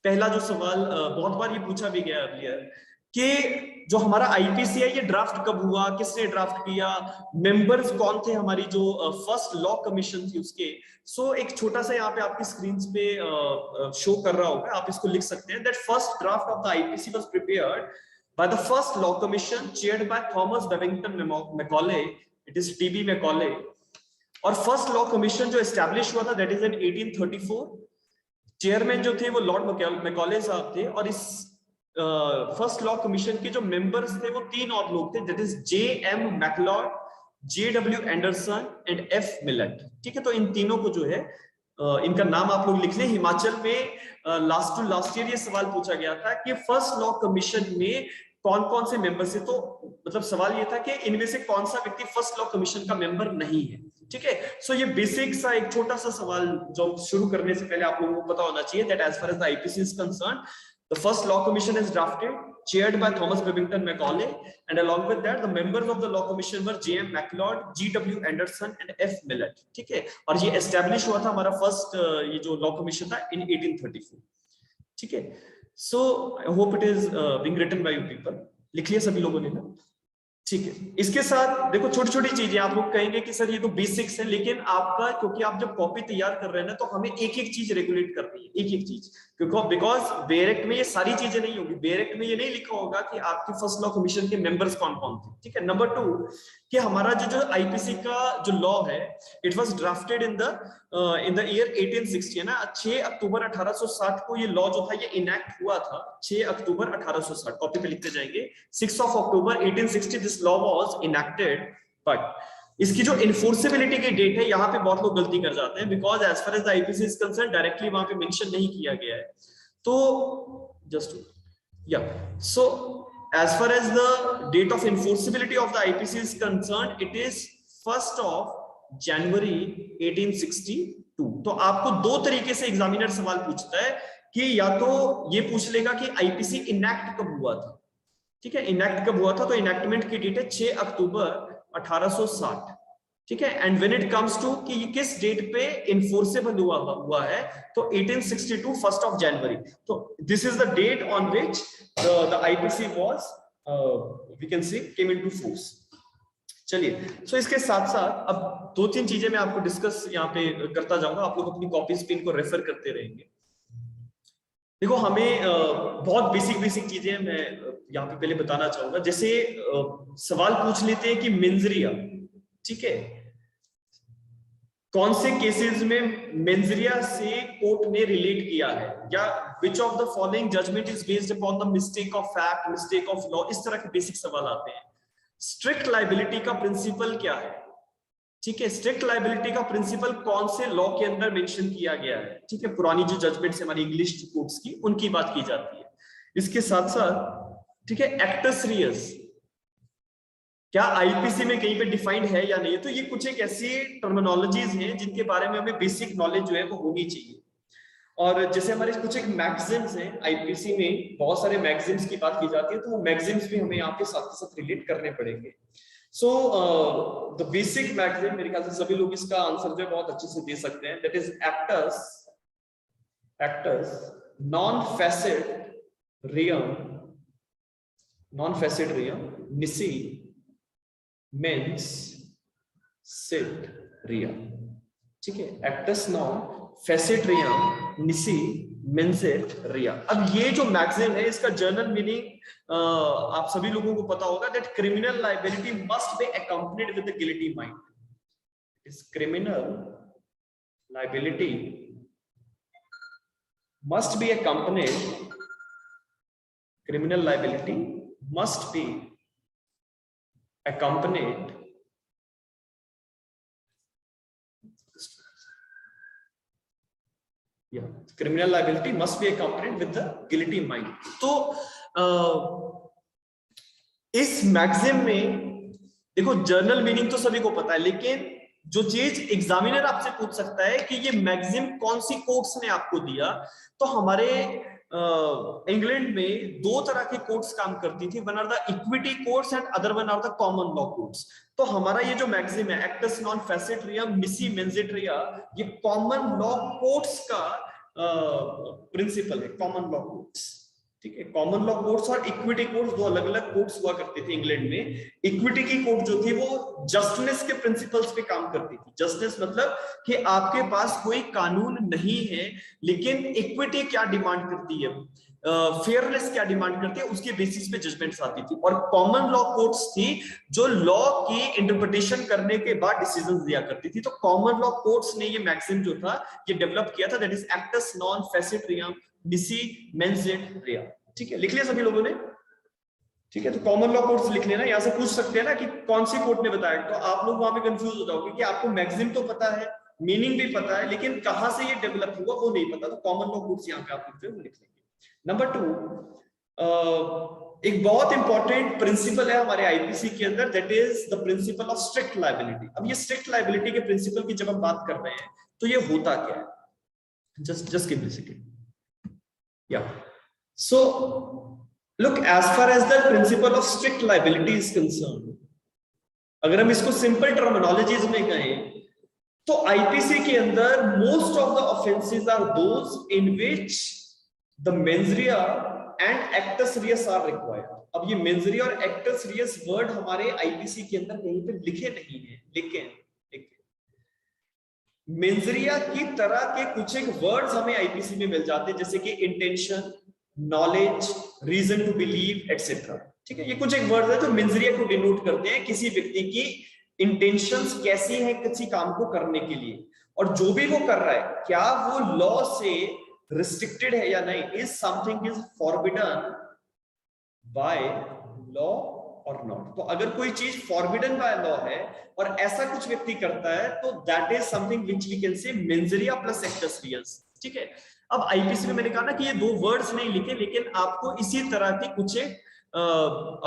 पहला जो सवाल बहुत बार ये पूछा भी गया अर्लियर, कि जो हमारा आईपीसी है ये ड्राफ्ट कब हुआ, किसने ड्राफ्ट किया, मेंबर्स कौन थे, हमारी जो फर्स्ट लॉ कमीशन थी उसके। सो एक छोटा सा यहाँ पे आपकी स्क्रीन पे शो कर रहा होगा, आप इसको लिख सकते हैं, that first draft of the IPC was prepared by the first law commission chaired by Thomas Babington Macaulay, it is TB Macaulay। और फर्स्ट लॉ कमीशन जो एस्टैब्लिश हुआ था दैट इज इन 1834। चेयरमैन जो थे वो लॉर्ड मैकॉले साहब थे, और इस फर्स्ट लॉ कमीशन के जो मेंबर्स थे वो 3 और लोग थे, that is J.M. McLeod, J.W. Anderson and F. Millet. ठीक है, तो इन तीनों को जो है इनका नाम आप लोग लिख लें। हिमाचल में लास्ट ईयर ये सवाल पूछा गया था कि फर्स्ट लॉ कमीशन में कौन कौन से मेंबर से, तो मतलब सवाल ये था कि इनमें से कौन सा व्यक्ति फर्स्ट लॉ कमीशन का मेंबर नहीं है। ठीक है, सो ये बेसिक सा एक छोटा सा सवाल जो शुरू करने से पहले आप लोगों को पता होना चाहिए, that as far as the IPC is concern, the first law commission is drafted chaired by Thomas Babington Macaulay, and along with that the members of the law commission were J.M. MacLeod, G.W. Anderson and F. Millett। ठीक है, और ये एस्टैब्लिश हुआ था हमारा फर्स्ट ये जो लॉ कमीशन था इन 1834। ठीक है, so I hope it is being written by you people. लिख लिया सभी लोगों ने ना? ठीक है, इसके साथ देखो छोटी छोटी चीजें, आप लोग कहेंगे कि सर ये तो बेसिक्स है, लेकिन आपका, क्योंकि आप जब कॉपी तैयार कर रहे हैं ना, तो हमें एक एक चीज रेगुलेट करनी है, एक एक चीज, क्योंकि बिकॉज बेरेक्ट में ये सारी चीजें नहीं होगी। बेरेक्ट में ये नहीं लिखा होगा कि आपकी फर्स्ट लॉ कमीशन के मेंबर्स कौन कौन थे। ठीक है, नंबर 2 कि हमारा जो आईपीसी का जो लॉ है, it was drafted in the year 1860 है ना। 6 अक्टूबर 1860 को ये लॉ जो था ये इनैक्ट हुआ था। 6 अक्टूबर 1860, कॉपी पे लिखते जाएंगे, 6 October 1860 this law was enacted. But इसकी जो इन्फोर्सेबिलिटी की डेट है, यहाँ पे बहुत लोग गलती कर जाते हैं, because as far as the IPC is concern directly वहां पे मेंशन नहीं किया गया है। तो जस्ट या सो as far as the date of enforceability of the IPC is concerned, it is 1st of January 1862। तो आपको 2 तरीके से एग्जामिनर सवाल पूछता है, कि या तो ये पूछ लेगा कि आईपीसी इनैक्ट कब हुआ था। ठीक है, इनैक्ट कब हुआ था, तो इनैक्टमेंट की डेट है 6 अक्टूबर 1860। ठीक है, and when it comes to कि ये किस डेट पे इन्फोर्सेबल हुआ है, तो 1862 1st of January। तो this is the date on which the IPC was we can say came into force। चलिए, सो इसके साथ साथ अब 2-3 चीजें मैं आपको डिस्कस यहाँ पे करता जाऊंगा, आप लोग अपनी कॉपीज पे इनको रेफर करते रहेंगे। देखो, हमें बहुत बेसिक चीजें मैं यहाँ पे पहले बताना चाहूंगा। जैसे सवाल पूछ लेते हैं कि मेंजरिया, ठीक है, कौन से केसेस में मेंजरिया से कोर्ट ने रिलेट किया है, या which of the following judgement is based upon the mistake of fact, mistake of law, इस तरह के बेसिक सवाल आते हैं। स्ट्रिक्ट लायबिलिटी का प्रिंसिपल क्या है, ठीक है, स्ट्रिक्ट लायबिलिटी का प्रिंसिपल कौन से लॉ के अंदर मेंशन किया गया है, ठीक है, पुरानी जो जजमेंट्स हमारी इंग्लिश कोर्ट्स की, उनकी बात की जाती है। इसके साथ साथ, ठीक है, एक्टस रियस क्या आईपीसी में कहीं पे डिफाइंड है या नहीं, तो ये कुछ एक ऐसी टर्मिनोलॉजीज हैं जिनके बारे में हमें बेसिक नॉलेज जो है वो होनी चाहिए। और जैसे हमारे कुछ एक मैगजीन्स हैं, आईपीसी में बहुत सारे मैगजीन्स की बात की जाती है, तो वो मैगजीन्स भी हमें यहाँ पे साथ साथ रिलेट करने पड़ेंगे। सो द बेसिक मैगजीन, मेरे ख्याल से सभी लोग इसका आंसर जो है बहुत अच्छे से दे सकते हैं, that is actus non facit reum nisi mens sit rea, ठीक है, एक्टस नॉन फेसिड रियम निसी मेंसेट रिया। अब ये जो मैगजीन है, इसका जर्नल मीनिंग आप सभी लोगों को पता होगा, that criminal liability must be accompanied with the guilty mind. इस criminal liability must be accompanied, criminal liability must be accompanied criminal liability must be accompanied with the guilty mind। तो इस मैगजीन में देखो जर्नल मीनिंग तो सभी को पता है, लेकिन जो चीज एग्जामिनर आपसे पूछ सकता है कि ये मैगजीन कौन सी कोर्ट्स ने आपको दिया, तो हमारे इंग्लैंड में दो तरह के कोर्ट्स काम करती थी, one are the equity courts and other one are the common law courts. तो हमारा ये जो मैगजीन है, एक्टस नॉन फेसिड रियम निसी मेंसेट रिया, ये कॉमन लॉ कोर्ट्स का प्रिंसिपल है, कॉमन लॉ कोर्ट्स, ठीक है। कॉमन लॉ कोर्ट्स और इक्विटी कोर्ट्स दो अलग अलग कोर्ट्स हुआ करते थे इंग्लैंड में। इक्विटी की कोर्ट जो थी वो जस्टिस के प्रिंसिपल्स पे काम करती थी। जस्टिस मतलब कि आपके पास कोई कानून नहीं है, लेकिन इक्विटी क्या डिमांड करती है, फेयरनेस क्या डिमांड करती है, उसके बेसिस पे जजमेंट्स आती थी। और कॉमन लॉ कोर्ट्स थी जो लॉ की इंटरप्रिटेशन करने के बाद डिसीजंस दिया करती थी। तो कॉमन लॉ कोर्ट्स ने ये मैगजीन जो था ये डेवलप किया था, that is actus non facit reum निसी मेंसेट रिया, ठीक है। लिख लिया सभी लोगों ने, ठीक है। तो कॉमन लॉ कोर्ट्स लिख लेना, यहां से पूछ सकते हैं ना कि कौन सी कोर्ट ने बताया, तो आप लोग वहां पे कंफ्यूज हो जाओगे कि आपको मैगजीन तो पता है, मीनिंग भी पता है, लेकिन कहां से ये डेवलप हुआ वो नहीं पता। तो कॉमन लॉ कोर्ट्स यहाँ पे आप लिख लेंगे। नंबर 2, एक बहुत इंपॉर्टेंट प्रिंसिपल है हमारे आईपीसी के अंदर, that is the principle of strict liability. अब ये स्ट्रिक्ट लायबिलिटी के प्रिंसिपल की जब हम बात कर रहे हैं तो ये होता क्या है, just give me a second. Yeah. So, look, as far as the principle of strict liability is concerned, अगर हम इसको सिंपल टर्मिनोलॉजीज में कहें तो आईपीसी के अंदर most of the offences are those in which the mens rea and actus reus are required. अब ये मेंस रिया और एक्टस रियस वर्ड हमारे आईपीसी के अंदर कहीं पे लिखे नहीं है, लेकिन मेंजरिया की तरह के कुछ एक वर्ड्स हमें आईपीसी में मिल जाते हैं, जैसे कि intention, knowledge, reason to believe etcetera, ठीक है। ये कुछ एक वर्ड्स है जो मेंजरिया को डिनोट करते हैं किसी व्यक्ति की इंटेंशंस कैसी है किसी काम को करने के लिए, और जो भी वो कर रहा है क्या वो लॉ से रिस्ट्रिक्टेड है या नहीं, is something is forbidden by law और नॉट। तो अगर कोई चीज फॉरबिडन बाय लॉ है और ऐसा कुछ व्यक्ति करता है तो that is something which we can say mens rea plus acts Reis, ठीक है। अब आईपीसी में मैंने कहा ना कि ये दो वर्ड्स नहीं लिखे, लेकिन आपको इसी तरह की कुछ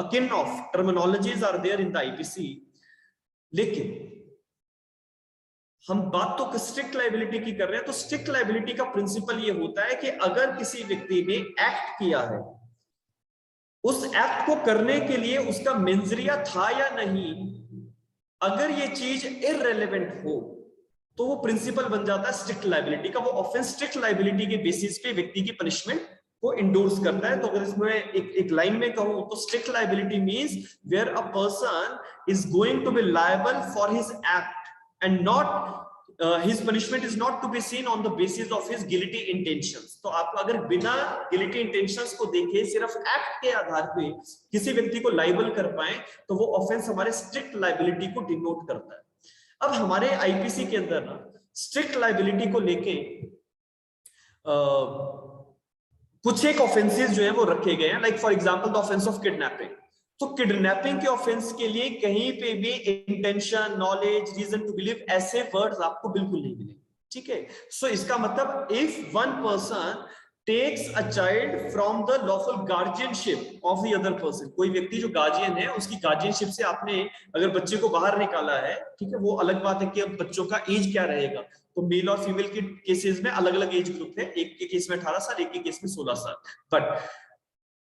akin of terminologies are there in the IPC. लेकिन हम बात तो स्ट्रिक्ट लायबिलिटी की कर रहे हैं, तो स्ट्रिक्ट लायबिलिटी का प्रिंसिपल ये होता है कि अगर किसी व्यक्ति ने एक्ट किया है, उस एक्ट को करने के लिए उसका मेंजरिया था या नहीं, अगर ये चीज इररिलेवेंट हो तो वो प्रिंसिपल बन जाता है स्ट्रिक्ट लायबिलिटी का। वो ऑफेंस स्ट्रिक्ट लायबिलिटी के बेसिस पे व्यक्ति की पनिशमेंट को इंडोर्स करता है। तो अगर इसमें एक लाइन में कहूं तो strict liability means where a person is going to be liable for his act and not his punishment is not to be seen on the basis of his guilty intentions। तो आप अगर बिना guilty intentions को देखे सिर्फ एक्ट के आधार पे किसी व्यक्ति को लाइबल कर पाए तो वो ऑफेंस हमारे स्ट्रिक्ट लायबिलिटी को डिनोट करता है। अब हमारे आईपीसी के अंदर ना स्ट्रिक्ट लाइबिलिटी को लेके कुछ एक ऑफेंसेस जो है वो रखे गए हैं, like for example the offence of kidnapping. तो किडनैपिंग के ऑफेंस के लिए कहीं पे भी intention, knowledge, reason to believe ऐसे वर्ड्स आपको बिल्कुल नहीं मिलेंगे, ठीक है। सो इसका मतलब if one person takes a child from the lawful guardianship of the other person, कोई व्यक्ति जो गार्जियन है उसकी गार्जियनशिप से आपने अगर बच्चे को बाहर निकाला है, ठीक है, वो अलग बात है कि अब बच्चों का एज क्या रहेगा। तो मेल और फीमेल के केसेस में अलग अलग एज ग्रुप है, एक के केस में 18 साल, एक के केस में 16 साल। But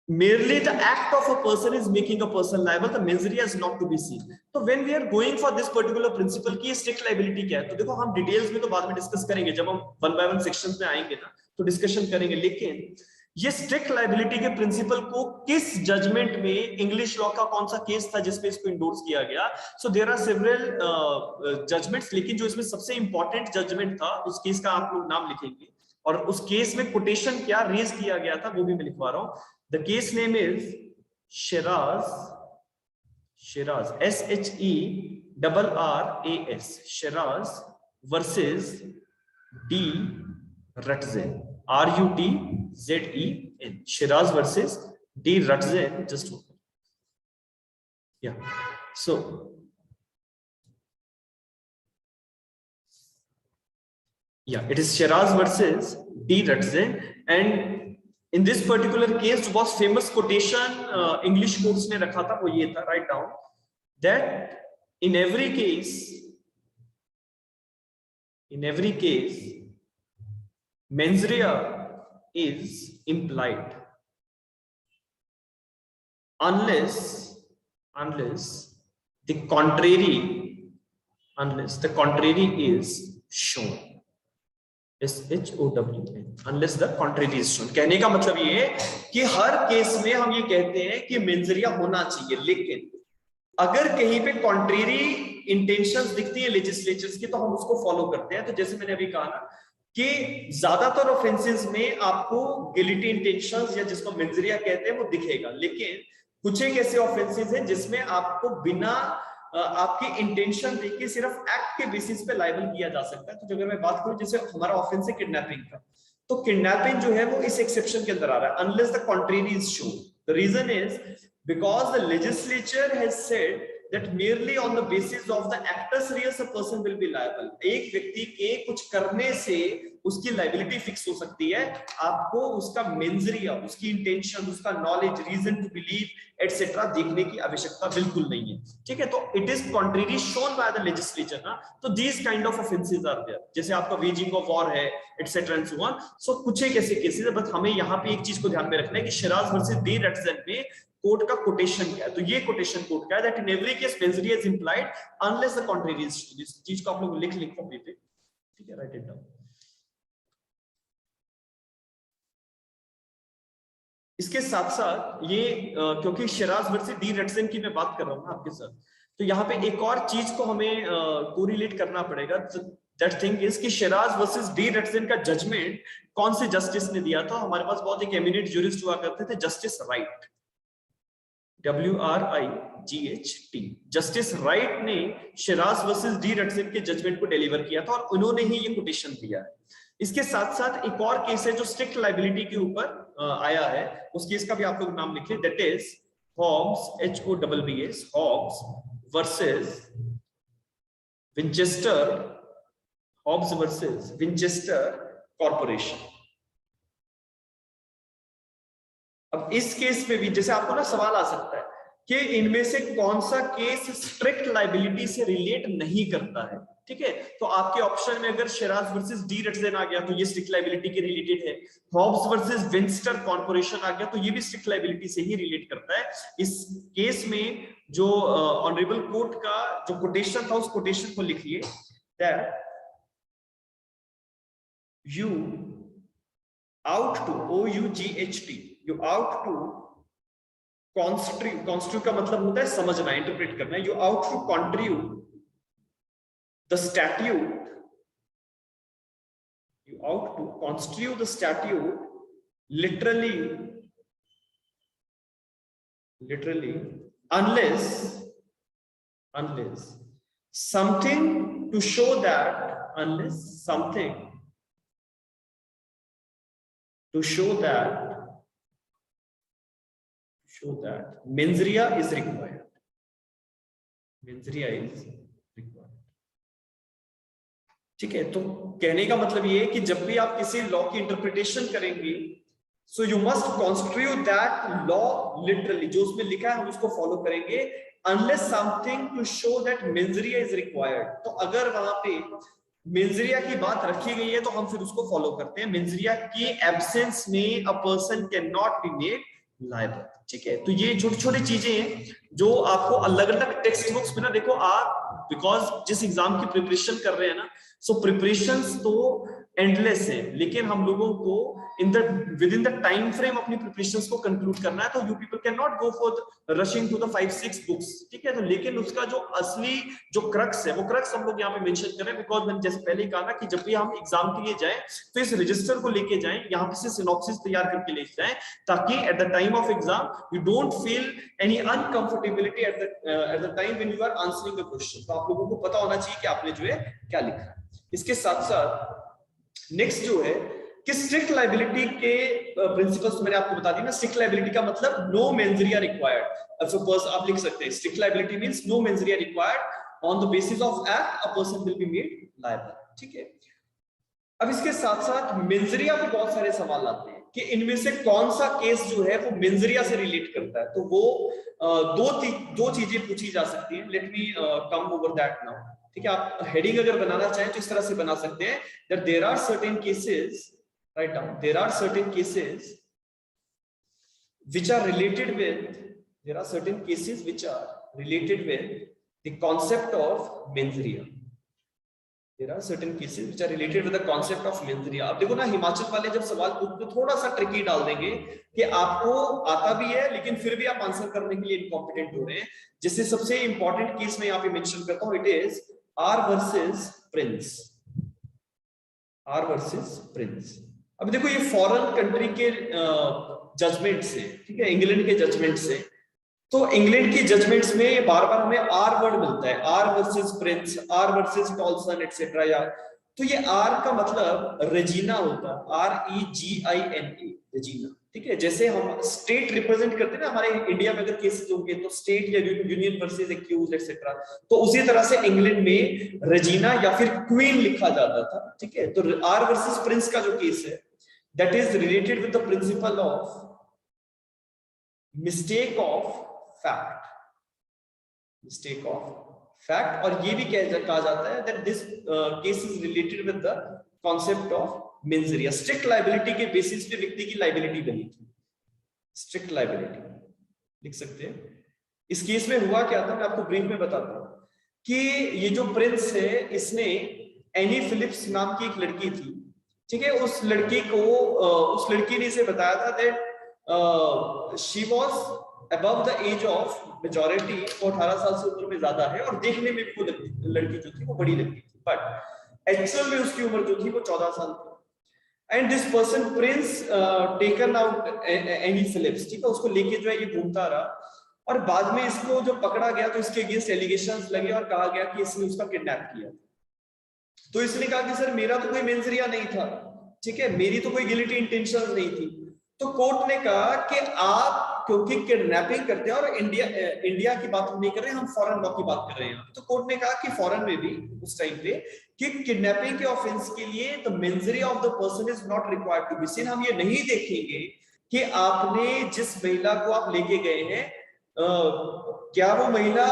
merely the act of a person is making a person liable, the mens rea is not to be seen. So when we are going for this particular principle की strict liability क्या है, तो देखो हम डिटेल्स में तो बाद में डिस्कस करेंगे, जब हम वन बाय वन सेक्शंस में आएंगे ना तो डिस्कशन करेंगे। लेकिन ये स्ट्रिक्ट लाइबिलिटी के प्रिंसिपल को किस जजमेंट में, इंग्लिश लॉ का कौन सा केस था जिसपे इसको इंडोर्स किया गया। So there are several judgments, लेकिन जो इसमें सबसे इंपॉर्टेंट जजमेंट था उस केस का आप लोग नाम लिखेंगे, और उस केस में कोटेशन क्या रेज किया गया था वो भी मैं लिखवा रहा हूं। The case name is Shiraz, SHERRRAS, Shiraz versus D. Rutzen, RUTZEN, Shiraz versus D. Rutzen. Just open. Yeah. So yeah, it is Shiraz versus D. Rutzen, and in this particular case जो बहुत famous quotation English courts ने रखा था वो ये था, write down that in every case mens rea is implied unless the contrary is shown, SHOWN, unless the contrary is shown। कहने का मतलब ये है कि हर केस में हम ये कहते हैं कि मेंस रिया होना चाहिए, लेकिन अगर कहीं पे कॉन्ट्रेरी इंटेंशंस दिखती है लेजिस्लेचर्स की तो हम उसको फॉलो करते हैं। तो जैसे मैंने अभी कहा ना कि ज्यादातर ऑफेंसेस में आपको गिलिटी इंटेंशंस या जिसको मेंस रिया कहते हैं वो दिखेगा, लेकिन कुछ एक ऐसे ऑफेंसेस हैं जिसमें आपको बिना आपकी इंटेंशन देखिए सिर्फ एक्ट के बेसिस पे लायबल किया जा सकता है। तो अगर मैं बात करूं जैसे हमारा ऑफेंस है किडनैपिंग का, तो किडनैपिंग जो है वो इस एक्सेप्शन के अंदर आ रहा है, unless the contrary is shown. The reason is because the legislature has said that merely on the basis of the actus reus a person will be liable। एक व्यक्ति के कुछ करने से उसकी लाइबिलिटी फिक्स हो सकती है, आपको उसका मेंस रिया, उसकी इंटेंशन, उसका knowledge, reason to believe etcetera देखने की आवश्यकता बिल्कुल नहीं है, ठीक है। तो it is contrary shown by the legislature ना, तो these kind of offences are there, जैसे आपका वेजिंग ऑफ वॉर है एटसेट्रा एंड सो ऑन। सो कुछ एक ऐसे केसेस है, बट हमें यहाँ पे एक चीज को ध्यान में रखना है कि शिराज वर्सेस डी रटजन में कोर्ट का कोटेशन क्या है। तो ये कोटेशन कोर्ट का है that in every case mains rea is implied unless the contrary is shown. इस चीज को आप लोग लिख कॉपी पे, ठीक है, राइट इट डाउन। इसके साथ साथ ये क्योंकि शिराज वर्सेस डी रटजन की मैं बात कर रहा हूं ना आपके साथ, तो यहाँ पे एक और चीज को हमें कोरिलेट करना पड़ेगा। दैट थिंग इज कि शिराज वर्सेस डी रटजन का जजमेंट कौन से जस्टिस ने दिया था। हमारे पास बहुत एक एमिनेंट ज्यूरिस्ट हुआ करते थे, justice right, WRIGHT। Justice right ने शिराज वर्सेस डी रटजन के जजमेंट को डिलीवर किया था और उन्होंने ही ये कोटेशन दिया है। इसके साथ साथ एक और केस है जो स्ट्रिक्ट लाइबिलिटी के ऊपर आया है, उस केस का भी आप लोग नाम लिखिए, that is Hobbs, HOBBS, Hobbs versus Winchester, Hobbs versus Winchester corporation. अब इस केस में भी जैसे आपको ना सवाल आ सकता है कि इनमें से कौन सा केस स्ट्रिक्ट लाइबिलिटी से रिलेट नहीं करता है, ठीक है। तो आपके ऑप्शन में अगर शिराज वर्सेस डी रटजन आ गया तो ये स्ट्रिक्ट लाइबिलिटी के रिलेटेड है, हॉब्स वर्सेस विंचेस्टर कॉर्पोरेशन आ गया तो ये भी स्ट्रिक्ट लाइबिलिटी से ही रिलेट करता है। इस केस में जो ऑनरेबल कोर्ट का जो कोटेशन था उस कोटेशन को लिखिए, that you ought to, OUGHT, you ought to construe का मतलब होता है समझना, इंटरप्रेट करना। you ought to construe the statute literally unless something to show that unless something to show that mens rea is required. Mens rea is required. ठीक है, तो कहने का मतलब ये है कि जब भी आप किसी लॉ की इंटरप्रिटेशन करेंगे, so you must constitute that law literally, जो उसमें लिखा है हम उसको फॉलो करेंगे, unless something to show that mens rea is required. तो अगर वहां पे मेंस रिया की बात रखी गई है तो हम फिर उसको फॉलो करते हैं। मेंस रिया की एब्सेंस में अ person can not B made liable. ठीक है, तो ये छोटी छोटी चीजें हैं जो आपको अलग अलग टेक्स्ट बुक्स में ना, देखो आप बिकॉज जिस एग्जाम की प्रिपरेशन कर रहे हैं ना, सो प्रिपरेशंस तो एंडलेस है, लेकिन हम लोगों को within the time frame अपनी प्रिपरेशंस को कंक्लूड करना है। तो you people can not go for rushing to the 5-6 books. ठीक है, तो लेकिन उसका जो असली जो क्रक्स है, वो क्रक्स हम लोग यहाँ पे मेंशन कर रहे हैं, बिकॉज मैंने जैसे पहले ही कहा ना कि जब भी हम एग्जाम के लिए जाएं तो इस रजिस्टर को लेके जाएं, यहाँ पे से सिनॉप्सिस तैयार करके ले जाएं, ताकि at the time of exam you don't feel any uncomfortability at the time when you are answering the question. तो आप लोगों को पता होना चाहिए कि आपने जो है क्या लिखा है। इसके साथ साथ नेक्स्ट जो है कि स्ट्रिक्ट लायबिलिटी के प्रिंसिपल्स मैंने आपको बता दी ना। स्ट्रिक्ट लायबिलिटी का मतलब no mens rea required. Suppose आप लिख सकते हैं strict liability means no mens rea required on the basis of act a person will be made liable. ठीक है, अब इसके साथ साथ मेंस रिया पे बहुत सारे सवाल आते हैं कि इनमें से कौन सा केस जो है वो मेंस रिया से रिलेट करता है। तो वो दो चीजें पूछी जा सकती हैं। Let me come over that now. ठीक है, आप हेडिंग अगर बनाना चाहें तो इस तरह से बना सकते हैं that there are certain cases, write down, there are certain cases which are related with the concept of mens rea. There are certain cases which are related with the concept of mens rea. अब देखो ना, हिमाचल वाले जब सवाल पूछते तो थोड़ा सा ट्रिकी डाल देंगे कि आपको आता भी है लेकिन फिर भी आप आंसर करने के लिए इनकॉम्पिटेंट हो रहे हैं। जिससे सबसे इंपॉर्टेंट केस मैं यहाँ पे मेंशन करता हूँ, it is are versus Prince. R versus Prince. अब देखो ये फॉरेन कंट्री के जजमेंट से, ठीक है, इंग्लैंड के जजमेंट से, तो इंग्लैंड की जजमेंट्स में बार बार हमें आर वर्ड मिलता है, R versus Prince, R versus Tolson etcetera. यार तो ये आर का मतलब रेजिना होता है, REGINA, रेजिना। ठीक है, जैसे हम स्टेट रिप्रेजेंट करते हैं ना, हमारे इंडिया में अगर केसेस होंगे तो स्टेट या यूनियन वर्सेस एक्यूज एटसेट्रा, तो उसी तरह से इंग्लैंड में रेजिना या फिर क्वीन लिखा जाता था। ठीक है, तो आर वर्सेस प्रिंस का जो केस है that is related with the principle of mistake of fact, mistake of fact. और ये भी कहा जाता है that this case is related with the concept of mains Riya. Strict liability के बेसिस पे व्यक्ति की लायबिलिटी बनी थी, स्ट्रिक्ट लायबिलिटी लिख सकते हैं। इस केस में हुआ क्या था, मैं आपको ब्रीफ में बताता हूं कि ये जो प्रिंस है इसने एनी फिलिप्स नाम की एक लड़की थी। ठीक है, उस लड़की ने इसे बताया था that she was above the age of majority, वो 18 साल से उम्र में ज्यादा है और देखने में भी वो लड़की जो थी वो बड़ी लगती थी, बट एक्चुअल में उसकी उम्र जो थी वो 14 साल थी। And this person Prince taken out Annie Phillips, ठीक है, उसको लेके जो है ये घूमता रहा और बाद में इसको जो पकड़ा गया तो इसके अगेंस्ट एलिगेशंस लगे और कहा गया कि इसने उसका किडनैप किया। तो इसने कहा कि सर मेरा तो कोई मेंस रिया नहीं था, ठीक है, मेरी तो कोई गिल्टी इंटेंशंस नहीं थी। तो कोर्ट ने कहा कि आप क्योंकि किडनैपिंग करते हैं, और इंडिया की बात नहीं कर रहे हैं हम, फॉरेन लॉ की बात कर रहे हैं। तो कोर्ट ने कहा कि फॉरेन में भी उस टाइम पे कि किडनैपिंग के ऑफेंस के लिए the mens rea of the person is not required to be seen. हम ये नहीं देखेंगे कि आपने जिस महिला को आप लेके गए हैं क्या वो महिला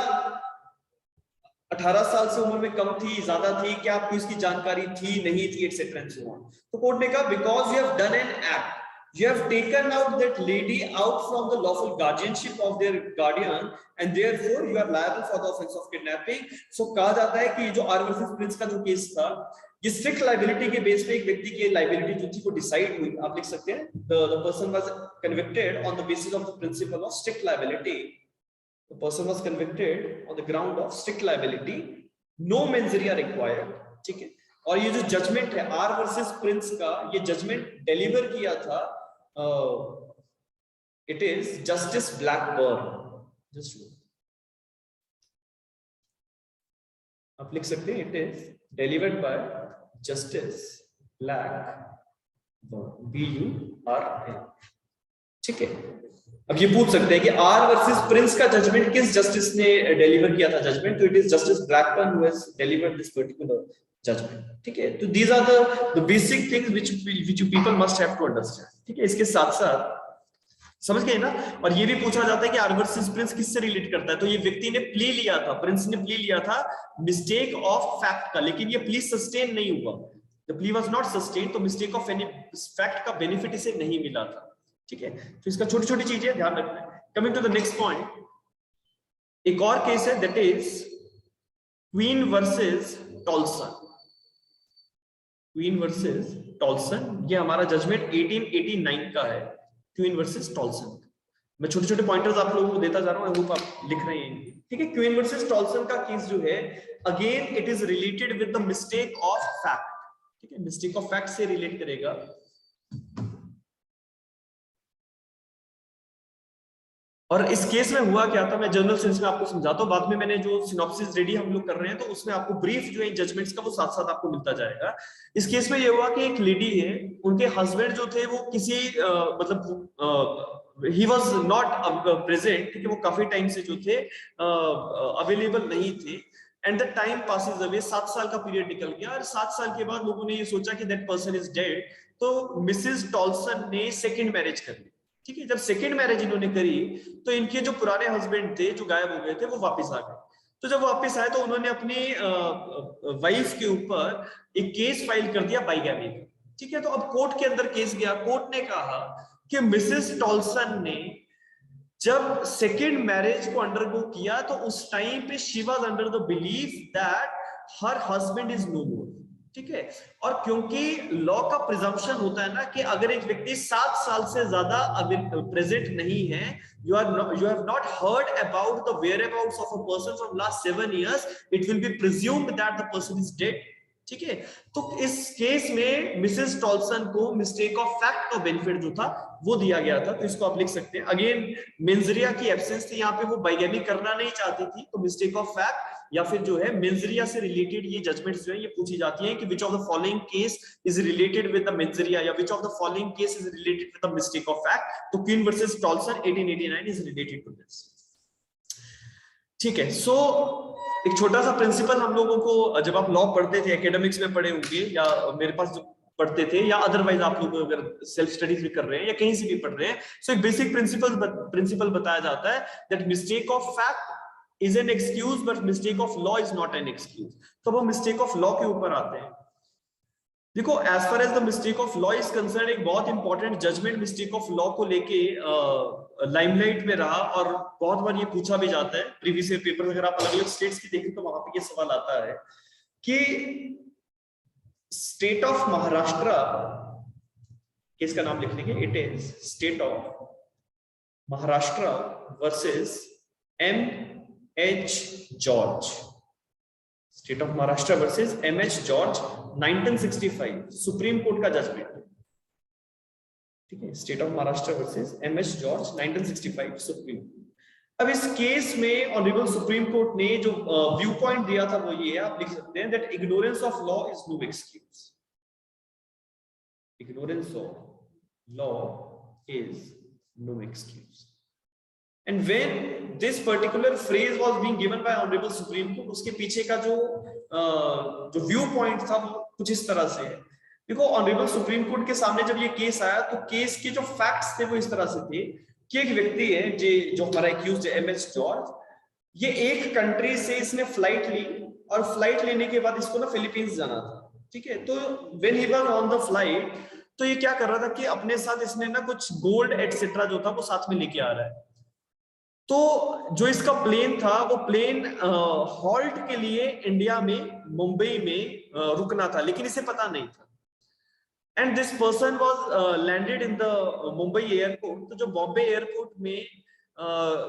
18 साल से उम्र में कम थी, ज्यादा थी, क्या आपको इसकी जानकारी थी, नहीं थी, एटसेट्रा एंड सो ऑन। तो कोर्ट ने कहा because you have done an act, you have taken out that lady out from the lawful guardianship of their guardian and therefore you are liable for the offense of kidnapping. So कहा जाता है कि जो आर वर्सेस प्रिंस का जो केस था, ये स्ट्रिक्ट लायबिलिटी के बेस पे एक व्यक्ति की लायबिलिटी जो थी वो डिसाइड हुई। आप लिख सकते हैं the person was convicted on the basis of the principle of strict liability. The person was convicted on the ground of strict liability, no mens rea required। ठीक है, और ये जो जजमेंट है आर वर्सेस प्रिंस का, ये जजमेंट डिलीवर किया था it is Justice Blackburn। आप लिख सकते हैं it is delivered by Justice Black BURN, ठीक है। अब ये पूछ सकते हैं कि आर वर्सेस प्रिंस का जजमेंट किस जस्टिस ने डिलीवर किया था जजमेंट, तो it is Justice Blackburn who has delivered this particular judgment, ठीक है। तो these are the basic things which you people must have to understand, ठीक है। इसके साथ साथ समझ गए ना। और ये भी पूछा जाता है कि आर वर्सेस प्रिंस किससे रिलेट करता है, तो ये व्यक्ति ने प्ली लिया था, प्रिंस ने प्ली लिया था मिस्टेक ऑफ फैक्ट का, लेकिन ये प्ली सस्टेन नहीं हुआ, the plea was not sustain, तो मिस्टेक ऑफ एनी फैक्ट का बेनिफिट इसे नहीं मिला था, ठीक है। तो इसका छोटी छोटी चीजें ध्यान रखना है। Coming to the next point, एक और केस है that is Queen versus Tolson. Queen versus Tolson, ये हमारा जजमेंट 1889 का है, क्वीन वर्सेस टॉल्सन। मैं छोटे छोटे पॉइंटर्स आप लोगों को देता जा रहा हूं, आई होप आप लिख रहे हैं, ठीक है। क्वीन वर्सेस टॉल्सन का केस जो है, again it is related with the mistake of fact, ठीक है, मिस्टेक ऑफ फैक्ट से रिलेट करेगा। और इस केस में हुआ क्या था, मैं जनरल सेंस में आपको समझाता हूँ, बाद में मैंने जो सिनॉप्सिस रेडी हम लोग कर रहे हैं तो उसमें आपको ब्रीफ जो है जजमेंट्स का वो साथ साथ आपको मिलता जाएगा। इस केस में ये हुआ कि एक लेडी है, उनके हस्बैंड जो थे वो किसी मतलब ही वॉज नॉट प्रेजेंट, ठीक है, वो काफी टाइम से जो थे अवेलेबल नहीं थे, and the time passes away, 7 साल का पीरियड निकल गया, और 7 साल के बाद लोगों ने ये सोचा कि दैट पर्सन इज डेड, तो मिसेस टॉल्सन ने सेकेंड मैरिज कर ली, ठीक है। जब सेकेंड मैरिज इन्होंने करी तो इनके जो पुराने हस्बैंड थे जो गायब हो गए थे वो वापस आ गए। तो जब वापस आए तो उन्होंने अपनी वाइफ के ऊपर एक केस फाइल कर दिया बाइगैमी का, ठीक है। तो अब कोर्ट के अंदर केस गया, कोर्ट ने कहा कि मिसेस टॉल्सन ने जब सेकेंड मैरिज को अंडरगो किया तो उस टाइम पे she was under the belief that her husband is no more, ठीक है। और क्योंकि लॉ का प्रिजम्पशन होता है ना कि अगर एक व्यक्ति 7 साल से ज्यादा प्रेजेंट नहीं है, you have not heard about the whereabouts of a person from last 7 years, it will be presumed that the person is dead, ठीक है। तो इस केस में मिसेस टॉल्सन को मिस्टेक ऑफ फैक्ट का बेनिफिट जो था वो दिया गया था, तो इसको आप लिख सकते हैं। अगेन मेंजरिया की एब्सेंस थी यहाँ पे, वो बाइगैमी करना नहीं चाहती थी, तो मिस्टेक ऑफ फैक्ट या फिर जो है मेंजरिया से रिलेटेड ये जजमेंट्स जो है ये पूछी जाती हैं कि which of the following case is related with the mens rea, या which of the following case is related with the mistake of fact. तो Queen versus Tolson 1889 is related to this, ठीक है। सो एक छोटा सा प्रिंसिपल हम लोगों को जब आप लॉ पढ़ते थे, एकेडमिक्स में पढ़े होंगे या मेरे पास जो पढ़ते थे, या अदरवाइज आप लोग अगर सेल्फ स्टडीज भी कर रहे हैं या कहीं से भी पढ़ रहे हैं, सो एक बेसिक प्रिंसिपल बताया जाता है that mistake of fact is an excuse but mistake of law is not an excuse। तो वो मिस्टेक ऑफ लॉ के ऊपर आते हैं। देखो as far as the mistake of law is concerned, एक बहुत important judgment mistake of law को लेके लाइमलाइट में रहा, और बहुत बार ये पूछा भी जाता है प्रीवियस ईयर पेपर, अगर आप अलग अलग स्टेट्स की देखें तो वहां पे ये सवाल आता है कि स्टेट ऑफ महाराष्ट्र, इसका नाम लिख लेंगे, it is state of Maharashtra versus M.H. George, state of Maharashtra versus M.H. George 1965 supreme court का जजमेंट, ठीक है। State of Maharashtra versus M.H. George 1965 supreme. अब इस केस में ऑनरेबल सुप्रीम कोर्ट ने जो व्यू पॉइंट दिया था वो ये है, आप लिख सकते हैं that ignorance of law is no excuse, ignorance of law is no excuse. And when this particular phrase was being given by Honorable Supreme Court, उसके पीछे का जो व्यू पॉइंट था वो कुछ इस तरह से है। देखो ऑनरेबल सुप्रीम कोर्ट के सामने जब ये केस आया तो केस के जो फैक्ट्स थे वो इस तरह से थे कि एक व्यक्ति है जो हमारा एक्यूज्ड है M.H. जॉर्ज, ये एक कंट्री से इसने फ्लाइट ली, और फ्लाइट लेने के बाद इसको ना फिलीपींस जाना था, ठीक है। तो when he was on the flight, तो ये क्या कर रहा था कि अपने साथ इसने ना कुछ गोल्ड एटसेट्रा जो था वो साथ में लेके आ रहा है। तो जो इसका प्लेन था वो प्लेन हॉल्ट के लिए इंडिया में मुंबई में रुकना था, लेकिन इसे पता नहीं था, and this person was landed in the Mumbai airport. तो जो बॉम्बे एयरपोर्ट में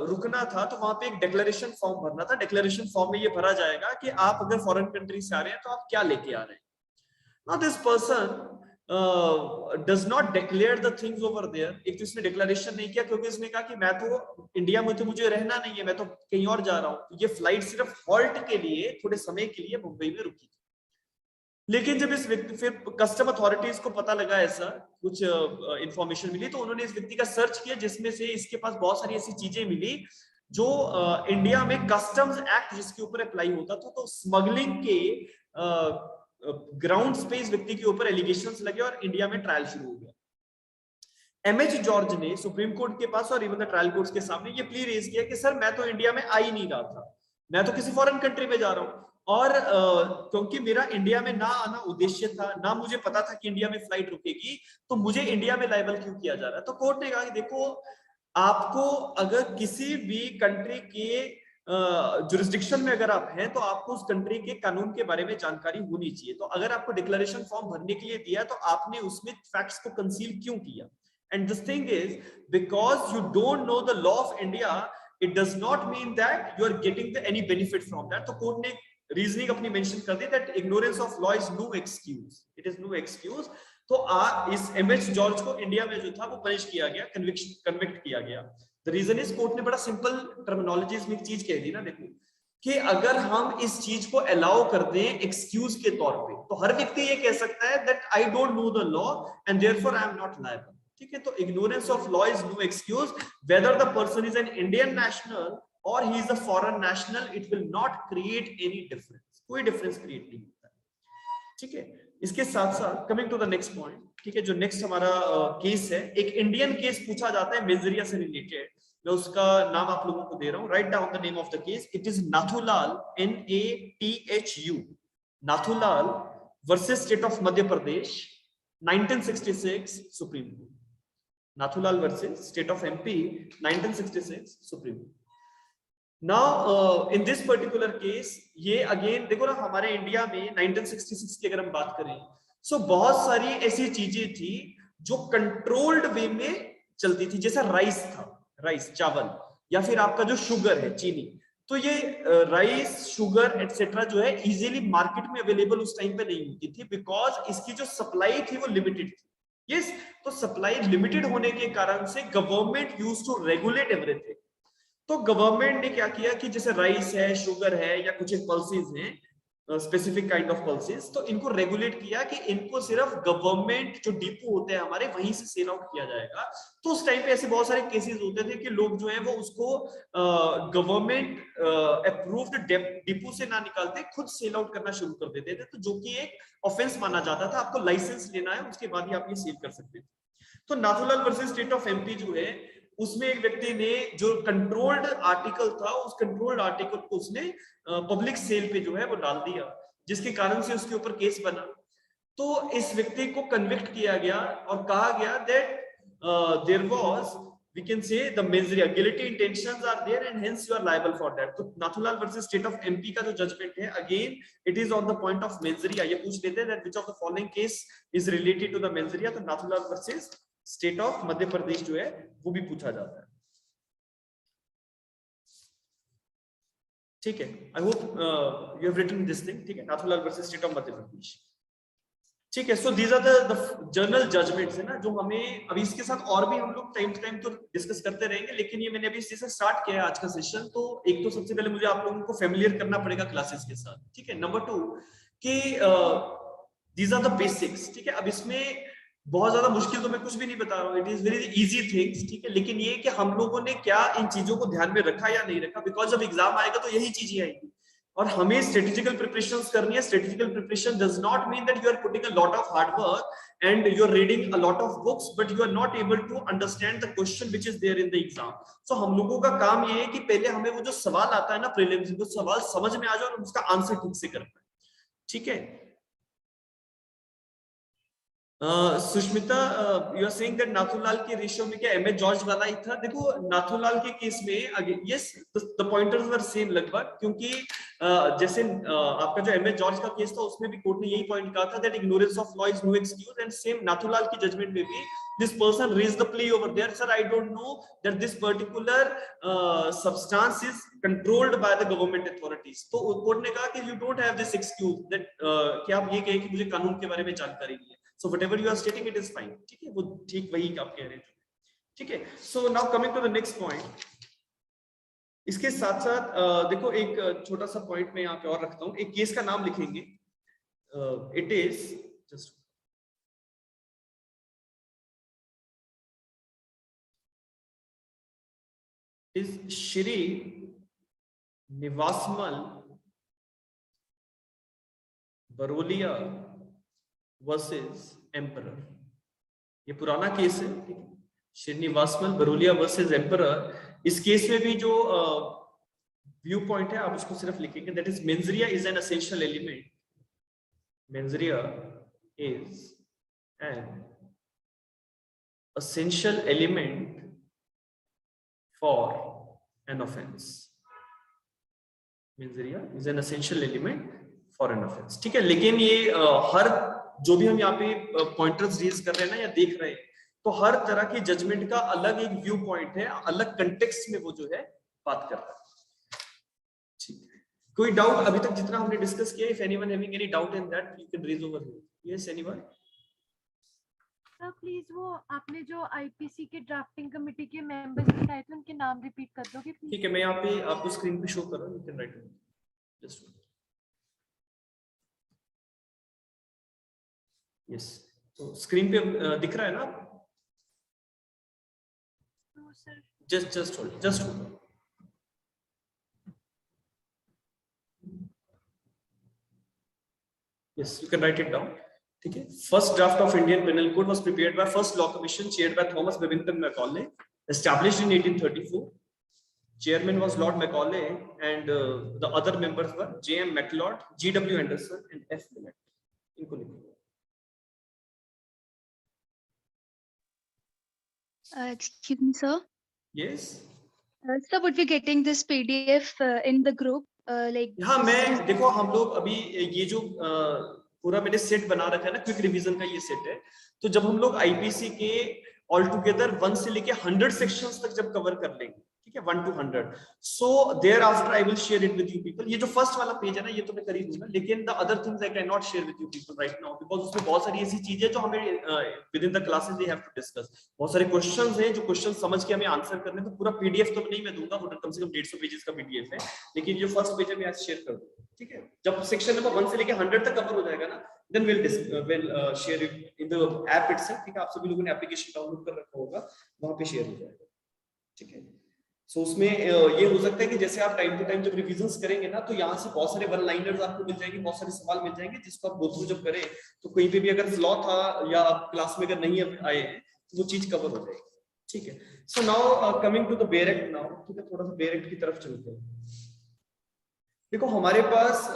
रुकना था तो वहां पे एक डिक्लेरेशन फॉर्म भरना था। डिक्लेरेशन फॉर्म में ये भरा जाएगा कि आप अगर फॉरेन कंट्री से आ रहे हैं तो आप क्या लेके आ रहे हैं। Now this person does not declare the things over there. एक तो इसने डिक्लेरेशन नहीं किया क्योंकि इसने कहा कि मैं तो इंडिया में तो मुझे रहना नहीं है, मैं तो कहीं और जा रहा हूं। ये फ्लाइट सिर्फ हॉल्ट के लिए, थोड़े समय के लिए मुंबई में रुकी। लेकिन जब इस व्यक्ति, फिर कस्टम अथॉरिटीज को पता लगा, ऐसा कुछ इंफॉर्मेशन मिली, तो उन्होंने इस व्यक्ति का सर्च किया, जिसमें से इसके पास बहुत सारी ऐसी चीजें मिली जो इंडिया में कस्टम्स एक्ट जिसके ऊपर अप्लाई होता था, तो स्मगलिंग के ग्राउंड्स पे इस व्यक्ति के ऊपर एलिगेशंस लगे और इंडिया में ट्रायल शुरू हो गया। एमएच जॉर्ज ने सुप्रीम कोर्ट के पास और इवन द ट्रायल कोर्ट्स के सामने ये प्ली रेज किया कि सर मैं तो इंडिया में आ ही नहीं रहा था, मैं तो किसी फॉरेन कंट्री में जा रहा हूं, और क्योंकि मेरा इंडिया में ना आना उद्देश्य था, ना मुझे पता था कि इंडिया में फ्लाइट रुकेगी, तो मुझे इंडिया में लायबल क्यों किया जा रहा है। तो कोर्ट ने कहा कि देखो, आपको अगर किसी भी कंट्री के जुरिस्डिक्शन में अगर आप हैं, तो आपको उस कंट्री के कानून के बारे में जानकारी होनी चाहिए। तो अगर आपको डिक्लेरेशन फॉर्म भरने के लिए दिया, तो आपने उसमें फैक्ट्स को कंसील क्यों किया। And this thing is, because you don't know the law of India, it does not mean that you are getting any benefit from that. तो कोर्ट ने रीजनिंग अपनी मेंशन कर दी that ignorance of law is no excuse. It is no excuse. तो इस एमएच जॉर्ज को इंडिया में जो था वो पनिश किया गया, कन्विक्ट किया गया। द रीजन इज, कोर्ट ने बड़ा सिंपल टर्मिनोलॉजीज में एक चीज कह दी ना, देखो कि अगर हम इस चीज को अलाउ कर दें एक्सक्यूज के तौर पे, तो हर व्यक्ति ये कह सकता है that I don't know the law and therefore I am not liable. ठीक है, तो ignorance of law is no excuse, whether the person is an Indian national और he is a foreign national, it will not create any difference, कोई डिफरेंस क्रिएट नहीं होता है। ठीक है, इसके साथ साथ coming to the next point, ठीक है, जो नेक्स्ट हमारा केस है, एक इंडियन केस पूछा जाता है मेजरिया से रिलेटेड। मैं उसका नाम आप लोगों को दे रहा हूं, write down the name of the case. It is Nathulal, NATHU, Nathulal versus state of Madhya Pradesh, 1966 supreme court. Nathulal versus state of MP, 1966 supreme court. Now in this particular case, ये अगेन देखो ना, हमारे इंडिया में 1966 की अगर हम बात करें, सो बहुत सारी ऐसी चीजें थी जो कंट्रोल्ड वे में चलती थी, जैसा राइस था, राइस चावल, या फिर आपका जो शुगर है चीनी, तो ये राइस शुगर एटसेट्रा जो है इजीली मार्केट में अवेलेबल उस टाइम पे नहीं होती थी, बिकॉज इसकी जो सप्लाई थी वो लिमिटेड थी। यस, तो सप्लाई लिमिटेड होने के कारण से government used to regulate everything. तो गवर्नमेंट ने क्या किया कि जैसे राइस है, शुगर है, या कुछ एक पल्सेस हैं, स्पेसिफिक काइंड ऑफ पल्सेस, तो इनको रेगुलेट किया कि इनको सिर्फ गवर्नमेंट जो डिपो होते हैं हमारे, वहीं से सेल आउट किया जाएगा। तो उस टाइम पे ऐसे बहुत सारे केसेस होते थे कि लोग जो है वो उसको गवर्नमेंट अप्रूव्ड डिपो से ना निकालते, खुद सेल आउट करना शुरू कर देते थे, तो जो कि एक ऑफेंस माना जाता था। आपको लाइसेंस लेना है, उसके बाद ही आप ये सेल कर सकते थे। तो Nathulal versus state of MP जो है, उसमें एक व्यक्ति ने जो कंट्रोल्ड आर्टिकल था, उस कंट्रोल्ड आर्टिकल को उसने पब्लिक सेल पे जो है वो डाल दिया, जिसके कारण से उसके ऊपर केस बना। तो इस व्यक्ति को कन्विक्ट किया गया और कहा गया that there was, we can say, the mens rea guilty intentions are there and hence you are liable for that. तो Nathulal versus state of MP का जो जजमेंट है, again it is on the point of mens rea. ये पूछ लेते हैं that which of the following case is related to the mens rea, तो Nathulal versus state of Madhya Pradesh जो है वो भी पूछा जाता है। ठीक है, I hope you have written this thing. ठीक है, Nathulal versus state of Madhya Pradesh. ठीक है, so these are the general judgments है ना, जो हमें अभी इसके साथ और भी हम लोग टाइम टू टाइम तो डिस्कस करते रहेंगे, लेकिन ये मैंने अभी इससे स्टार्ट किया है आज का सेशन। तो एक तो सबसे पहले मुझे आप लोगों को फेमिलियर करना पड़ेगा क्लासेस के साथ। ठीक है, नंबर 2 कि दीज आर द बेसिक्स। ठीक है, अब इसमें बहुत ज्यादा मुश्किल तो मैं कुछ भी नहीं बता रहा हूँ, it is very easy things. ठीक है, लेकिन ये कि हम लोगों ने क्या इन चीजों को ध्यान में रखा या नहीं रखा, बिकॉज जब एग्जाम आएगा तो यही चीजें आएंगी और हमें स्ट्रेटेजिकल प्रिपरेशंस करनी है। Strategical preparation does not mean that you are putting a lot of hard work and you are reading a lot of books but you are not able to understand the question which is there in the exam. So हम लोगों का काम ये है कि पहले हमें वो जो सवाल आता है ना प्रीलिम्स, वो सवाल समझ में आ जाए और उसका आंसर ठीक से करना है। ठीक है, Sushmita, you are saying that Nathulal के रेशियो में क्या एमएच जॉर्ज वाला ही था? देखो, नाथूलाल के केस में yes, the pointers were same लगभग, क्योंकि जैसे आपका जो एमएच जॉर्ज का केस था उसमें भी कोर्ट ने यही पॉइंट कहा था that ignorance of law is no excuse, and same Nathulal की जजमेंट में भी this person raised the plea over there, sir, I don't know that this particular substance is controlled by the government authorities. तो कोर्ट ने कहा कि you don't have this excuse that कि आप ये कहें कि मुझे कानून के बारे में जानकारी नहीं है। So whatever you are stating it is fine, ठीक है, वो ठीक वही आप कह रहे हैं, ठीक है। So now coming to the next point, इसके साथ साथ देखो एक छोटा सा पॉइंट मैं यहाँ पे और रखता हूँ, एक केस का नाम लिखेंगे, it is just is Srinivasmal Baroliya versus emperor. ये पुराना केस है, ठीक है, श्रीनिवासमल बरोलिया वर्सेस एम्परर। इस केस में भी जो व्यू पॉइंट है आप उसको सिर्फ लिखेंगे, that is मेंजरिया is an essential element, मेंजरिया is an essential element for an offense, मेंजरिया is an essential element for an offense, ठीक है। लेकिन ये हर जो भी हम यहाँ पे पॉइंटर्स रीज कर रहे हैं ना या देख रहे हैं, तो हर तरह की जजमेंट का अलग एक व्यू पॉइंट है, अलग कंटेक्स्ट में वो जो है बात कर रहा है, ठीक है। कोई डाउट अभी तक जितना हमने डिस्कस किया, if anyone having any doubt in that you can raise over here. Yes anyone? Please वो आपने जो आईपीसी के ड्राफ्टिंग कमेटी के मेंबर्स बताए थे उनके नाम रिपीट कर दोगे प्लीज? ठीक है, मैं यहाँ पे आपको स्क्रीन पे शो कर रहा हूँ, you can write just yes. तो स्क्रीन पे दिख रहा है ना? No sir. Just hold yes, you can write it down, ठीक है। First draft of Indian penal code was prepared by first law commission chaired by Thomas Babington Macaulay, established in 1834. Chairman was Lord Macaulay and the other members were J.M. MacLeod, G.W. Anderson and F. Millett. इनको लिखो। Excuse me, sir. Yes. Sir, would be getting this PDF in the group, like? हाँ, मैं देखो हम लोग अभी ये जो पूरा मैंने सेट बना रखा है ना, क्विक रिवीजन का ये सेट है, तो जब हम लोग आईपीसी के ऑल टुगेदर 1 से लेके 100 सेक्शंस तक जब कवर कर लेंगे, ठीक है, 1 to 100, so thereafter I will share it with you people. ये जो फर्स्ट वाला पेज है ना, ये तो मैं कर ही दूंगा, लेकिन the other things I can not share with you people right now, because उसमें बहुत सारी ऐसी चीजें जो हमें within the classes we have to discuss, बहुत सारे क्वेश्चंस हैं जो क्वेश्चन समझ के हमें आंसर करने, तो पूरा पीडीएफ तो नहीं मैं दूंगा, वो कम से कम 150 पेजेस का पीडीएफ है, लेकिन जो फर्स्ट पेज है मैं आज शेयर कर दूंगा, ठीक है। जब सेक्शन नंबर 1 से लेके 100 तक कवर हो जाएगा ना, then we'll share it in the app itself, ठीक है। आप सभी लोगों ने एप्लीकेशन डाउनलोड कर रखा होगा, वहां पे शेयर हो जाएगा, ठीक है। सो उसमें ये हो सकता है कि जैसे आप टाइम टू टाइम जब रिविजन्स करेंगे ना, तो यहाँ से बहुत सारे वन लाइनर्स आपको मिल जाएंगे, बहुत सारे सवाल मिल जाएंगे, जिसको आप गो थ्रू जब करें तो कहीं पे भी अगर फ्लॉ था या आप क्लास में अगर नहीं आए हैं तो वो चीज कवर हो जाएगी, ठीक है। So now coming to the bare act now, ठीक है, थोड़ा सा बेयर एक्ट की तरफ चलते हैं। देखो हमारे पास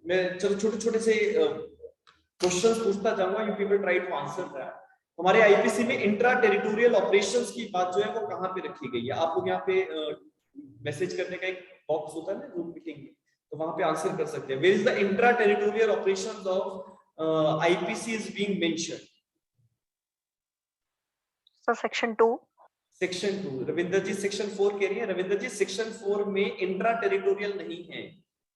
मैं चलो छोटे छोटे से क्वेश्चंस पूछता जाऊंगा, you people try to answer that. हमारे आईपीसी में इंट्रा टेरिटोरियल ऑपरेशंस की बात जो है वो कहाँ पे रखी गई है? आप लोग यहाँ पे मैसेज करने का एक बॉक्स होता है ना, वो लिखेंगे तो वहां पे आंसर कर सकते हैं। Where is the intra territorial operations of IPC is being mentioned? Sir section 2। Section 2। Ravinder ji section 4 कह रही है। रविंदर जी सेक्शन 4 में इंट्रा टेरिटोरियल नहीं है,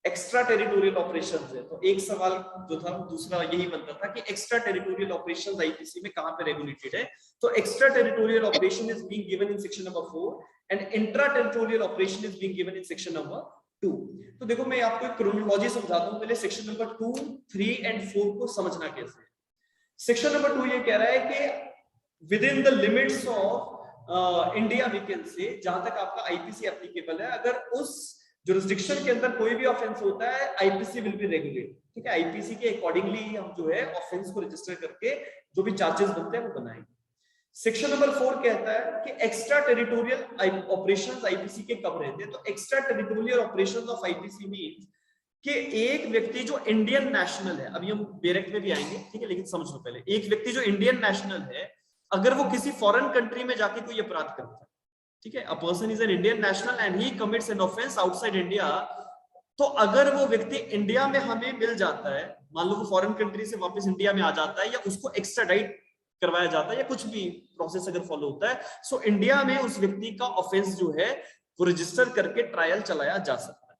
एक्स्ट्रा टेरिटोरियल ऑपरेशंस है। तो एक सवाल जो था दूसरा यही बनता था कि एक्स्ट्रा टेरिटोरियल ऑपरेशंस आईपीसी में कहां पे रेगुलेटेड है? तो extra territorial operation is being given in section number 4 and intra territorial operation is being given in section number 2। तो देखो मैं आपको एक क्रोनोलॉजी समझाता हूं, पहले सेक्शन नंबर 2, 3 एंड 4 को समझना कैसे है। सेक्शन नंबर 2 ये कह रहा है कि within the limits of India we can say, जहां तक आपका आईपीसी एप्लीकेबल है, अगर उस जुरिस्डिक्शन के अंदर कोई भी ऑफेंस होता है आईपीसी विल बी रेगुलेट, ठीक है। आईपीसी के अकॉर्डिंगली हम जो है ऑफेंस को रजिस्टर करके जो भी चार्जेस बनते हैं वो बनाएंगे। सेक्शन नंबर 4 कहता है कि एक्स्ट्रा टेरिटोरियल ऑपरेशंस आईपीसी के कब रहते हैं? तो extra territorial operations of IPC means कि एक व्यक्ति जो इंडियन नेशनल है, अभी हम डायरेक्ट में भी आएंगे, ठीक है, लेकिन समझ लो पहले, एक व्यक्ति जो इंडियन नेशनल है, अगर वो किसी फॉरेन कंट्री में जाके कोई अपराध करता है, ठीक है, अ person is an Indian national and he commits an offence outside India, तो अगर वो व्यक्ति इंडिया में हमें मिल जाता है, मान लो वो फॉरेन कंट्री से वापस इंडिया में आ जाता है या उसको एक्स्ट्राडाइट करवाया जाता है या कुछ भी प्रोसेस अगर फॉलो होता है, सो इंडिया में उस व्यक्ति का ऑफेंस जो है वो रजिस्टर करके ट्रायल चलाया जा सकता है।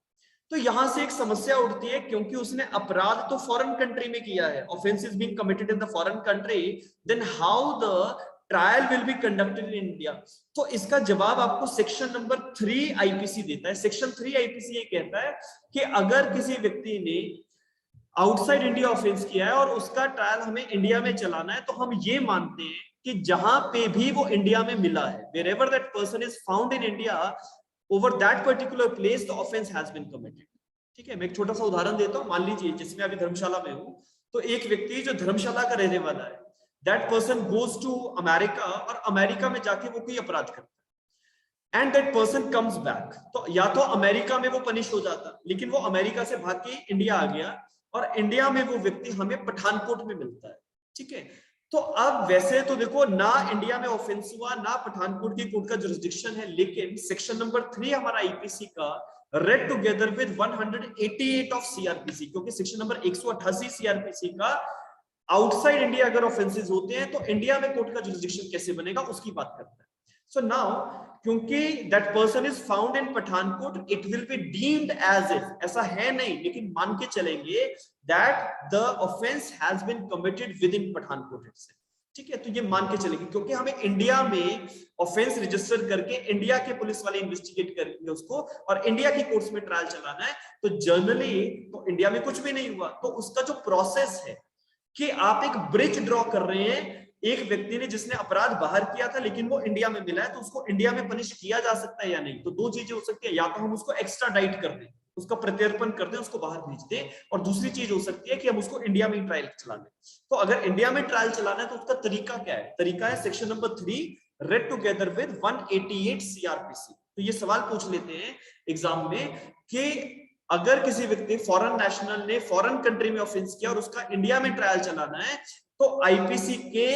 तो यहां से एक समस्या उठती है, क्योंकि उसने अपराध तो फॉरेन कंट्री में किया है, offence is being committed in the foreign country, then how the trial will be conducted in India. तो इसका जवाब आपको सेक्शन नंबर 3 आईपीसी देता है। सेक्शन 3 आईपीसी ये कहता है कि अगर किसी व्यक्ति ने आउटसाइड इंडिया ऑफेंस किया है और उसका ट्रायल हमें इंडिया में चलाना है, तो हम ये मानते हैं कि जहां पे भी वो इंडिया में मिला है, wherever that person is found in India, over that particular place the offense has been committed। ठीक है, मैं एक छोटा सा उदाहरण देता हूं। मान लीजिए जिसमें अभी धर्मशाला में हूं, तो एक व्यक्ति जो धर्मशाला का रहने वाला है, that person goes to America, और अमेरिका में जाके वो कोई अपराध करता है, and that person comes back। तो या तो अमेरिका में वो पनिश हो जाता, लेकिन वो अमेरिका से भाग के इंडिया आ गया, और इंडिया में वो व्यक्ति हमें पठानकोट में मिलता है। ठीक है, तो अब वैसे तो देखो ना इंडिया में ऑफेंस हुआ, ना पठानकोट की कोर्ट का जुरिस्डिक्शन है, लेकिन सेक्शन नंबर 3 हमारा आईपीसी का red together with 188 of CrPC, क्योंकि सेक्शन नंबर 188 सीआरपीसी का आउटसाइड इंडिया अगर ऑफेंसेस होते हैं तो इंडिया में कोर्ट का जुरिस्डिक्शन कैसे बनेगा उसकी बात करता है। सो नाउ क्योंकि that person is found in Pathankot, it will be deemed as if, ऐसा है नहीं लेकिन मान के चलेंगे that the offence has been committed within Pathankot itself. ठीक है, तो ये मान के चलेंगे, क्योंकि हमें इंडिया में ऑफेंस रजिस्टर करके इंडिया के पुलिस वाले इन्वेस्टिगेट करेंगे उसको, और इंडिया की कोर्ट्स में ट्रायल चलाना है। तो जनरली तो इंडिया में कुछ भी नहीं हुआ, तो उसका जो प्रोसेस है कि आप एक ब्रिज ड्रॉ कर रहे हैं, एक व्यक्ति ने जिसने अपराध बाहर किया था लेकिन वो इंडिया में मिला है, तो उसको इंडिया में पनिश किया जा सकता है या नहीं। तो दो चीजें हो सकती है, या तो हम उसको एक्स्ट्राडाइट कर दें, उसका प्रत्यर्पण कर दें, उसको बाहर भेज दें, और दूसरी चीज हो सकती है कि हम उसको इंडिया में ही ट्रायल चला लें। तो अगर इंडिया में ट्रायल चलाना है तो उसका तरीका क्या है? तरीका है section number 3 red together with 188 CrPC. तो ये सवाल पूछ लेते हैं एग्जाम में कि अगर किसी व्यक्ति फॉरेन नेशनल ने फॉरेन कंट्री में ऑफेंस किया और उसका इंडिया में ट्रायल चलाना है, तो आईपीसी के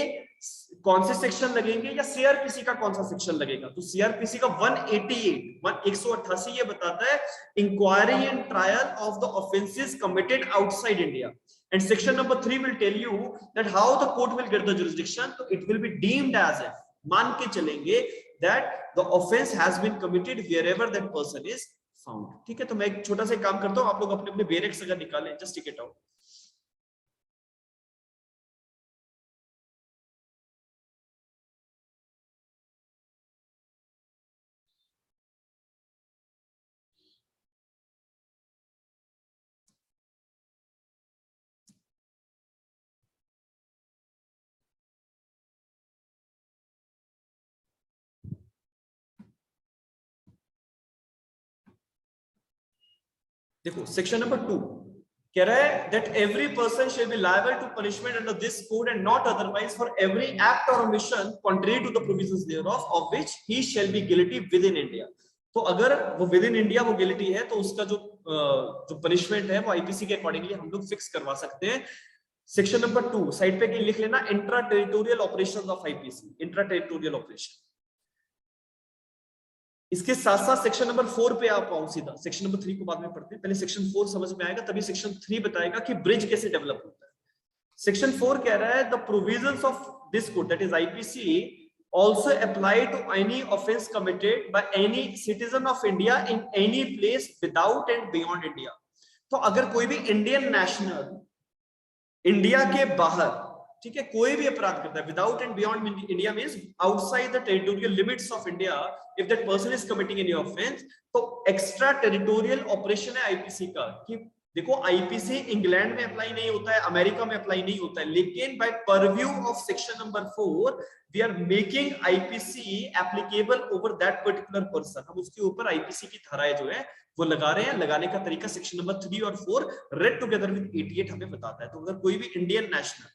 कौन से सेक्शन लगेंगे या सीआरपीसी का कौन सा सेक्शन लगेगा? तो सीआरपीसी का 188 ये बताता है inquiry and trial of the offences committed outside India, and section number 3 will tell you that how the court will get the jurisdiction. तो it will be deemed as if, मान के चलेंगे that the offence has been committed wherever that person is found. ठीक है, तो मैं एक छोटा सा काम करता हूं, आप लोग अपने अपने बेरेक्स अगर निकालें, जस्ट टिक इट आउट। देखो सेक्शन नंबर 2 कह रहा है that every person shall be liable to punishment under this code and not otherwise for every act और omission contrary to the provisions thereof of which he shall be guilty within India. तो अगर वो विद इन इंडिया वो गिल्टी है तो उसका जो पनिशमेंट है वो आईपीसी के अकॉर्डिंगली हम लोग फिक्स करवा सकते हैं। सेक्शन नंबर 2 साइड पे लिख लेना, intra territorial operations of IPC, intra territorial operation. इसके साथ साथ सेक्शन नंबर 4 पे आप आओ सीधा, सेक्शन नंबर 3 को बाद में पढ़ते हैं, पहले सेक्शन 4 समझ में आएगा तभी सेक्शन 3 बताएगा कि ब्रिज कैसे डेवलप होता है। सेक्शन 4 कह रहा है the provisions of this code that is IPC also apply to any offense committed by any citizen of India in any place without and beyond India। तो अगर कोई भी इंडियन नेशनल इंडिया के बाहर, ठीक है, कोई भी अपराध करता है, without and beyond India means outside the territorial limits of India, if that person is committing any offence, तो एक्स्ट्रा टेरिटोरियल ऑपरेशन है आईपीसी का। कि देखो आईपीसी इंग्लैंड में अप्लाई नहीं होता है, अमेरिका में अप्लाई नहीं होता है, लेकिन by purview of section number 4 we are making IPC applicable over that particular person. हम उसके ऊपर आईपीसी की धाराएं जो है वो लगा रहे हैं। लगाने का तरीका सेक्शन नंबर 3 और 4 रेड टुगेदर विद 88 हमें बताता है। तो अगर कोई भी इंडियन नेशनल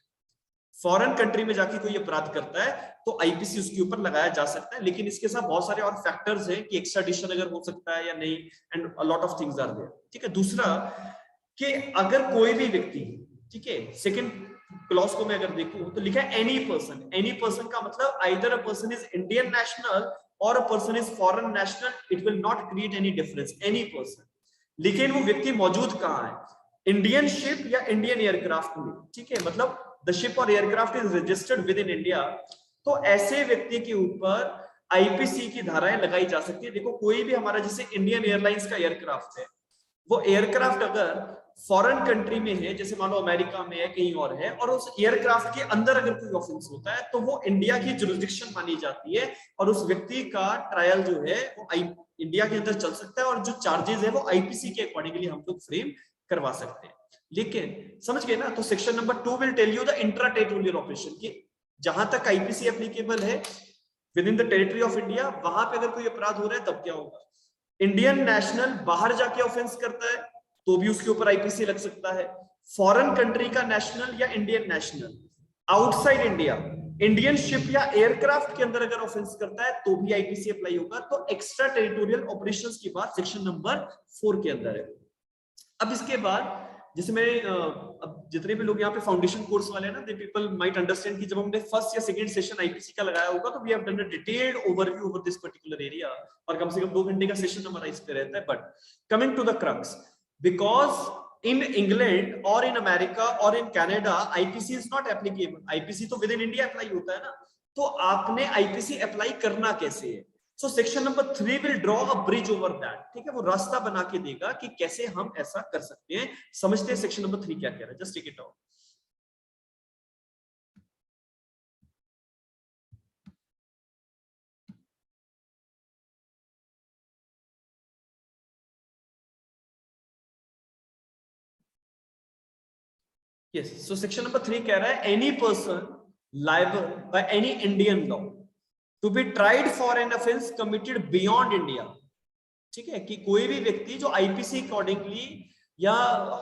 फॉरेन कंट्री में जाके कोई अपराध करता है तो आईपीसी उसके ऊपर लगाया जा सकता है, लेकिन इसके साथ बहुत सारे और फैक्टर्स हैं कि एक्स्ट्राडिशन अगर हो सकता है या नहीं, and a lot of things are there. ठीक है, दूसरा कि अगर कोई भी व्यक्ति, ठीक है, सेकंड क्लॉज को मैं अगर देखूं तो लिखा है एनी पर्सन। एनी पर्सन का मतलब either a person is Indian national और a person is foreign national, it will not create any difference, any person. लेकिन वो व्यक्ति मौजूद कहां है? इंडियन शिप या इंडियन एयरक्राफ्ट में, ठीक है, मतलब द शिप और aircraft is registered within India, तो ऐसे व्यक्ति के ऊपर आईपीसी की धाराएं लगाई जा सकती है। देखो कोई भी हमारा जैसे इंडियन एयरलाइंस का एयरक्राफ्ट है, वो एयरक्राफ्ट अगर फॉरेन कंट्री में है, जैसे मान लो अमेरिका में है, कहीं और है, और उस एयरक्राफ्ट के अंदर अगर कोई ऑफेंस होता है तो वो इंडिया की जुरिसडिक्शन मानी जाती है और उस व्यक्ति का ट्रायल जो है वो इंडिया के अंदर चल सकता है और जो चार्जेस है वो आईपीसी के अकॉर्डिंगली हम लोग फ्रेम करवा सकते हैं। लेकिन समझ गए ना? तो section number 2 will tell you the intra territorial operation की जहां तक आईपीसी एप्लीकेबल है within the territory of India, वहां पे अगर कोई अपराध हो रहा है तब क्या होगा। इंडियन नेशनल बाहर जाके ऑफेंस करता है तो भी उसके ऊपर आईपीसी लग सकता है। फॉरेन कंट्री का नेशनल या Indian national outside India Indian ship या एयरक्राफ्ट के अंदर अगर ऑफेंस करता है तो भी आईपीसी अप्लाई होगा। तो एक्स्ट्रा टेरिटोरियल ऑपरेशंस की बात सेक्शन नंबर 4 के अंदर है। अब इसके बाद जैसे मैं अब जितने भी लोग यहाँ पे फाउंडेशन कोर्स वाले हैं ना, दे पीपल माइट अंडरस्टैंड कि जब हमने फर्स्ट या सेकंड सेशन आईपीसी का लगाया होगा तो we have done a detailed overview over this particular area और कम से कम 2 घंटे का सेशन हमारा इस पे रहता है। But coming to the crux, because in England और इन अमेरिका और in Canada IPC is not applicable, IPC तो विद इन इंडिया अप्लाई होता है ना, तो आपने आईपीसी अप्लाई करना कैसे है। So section number 3 will draw a bridge over that, ठीक है, वो रास्ता बना के देगा कि कैसे हम ऐसा कर सकते हैं। समझते हैं सेक्शन नंबर 3 क्या कह रहा है, just take it out. Yes, so section number 3 कह रहा है any person liable by any Indian law to be tried for an offense committed beyond India, ठीक है, कि कोई भी व्यक्ति जो आईपीसी अकॉर्डिंगली या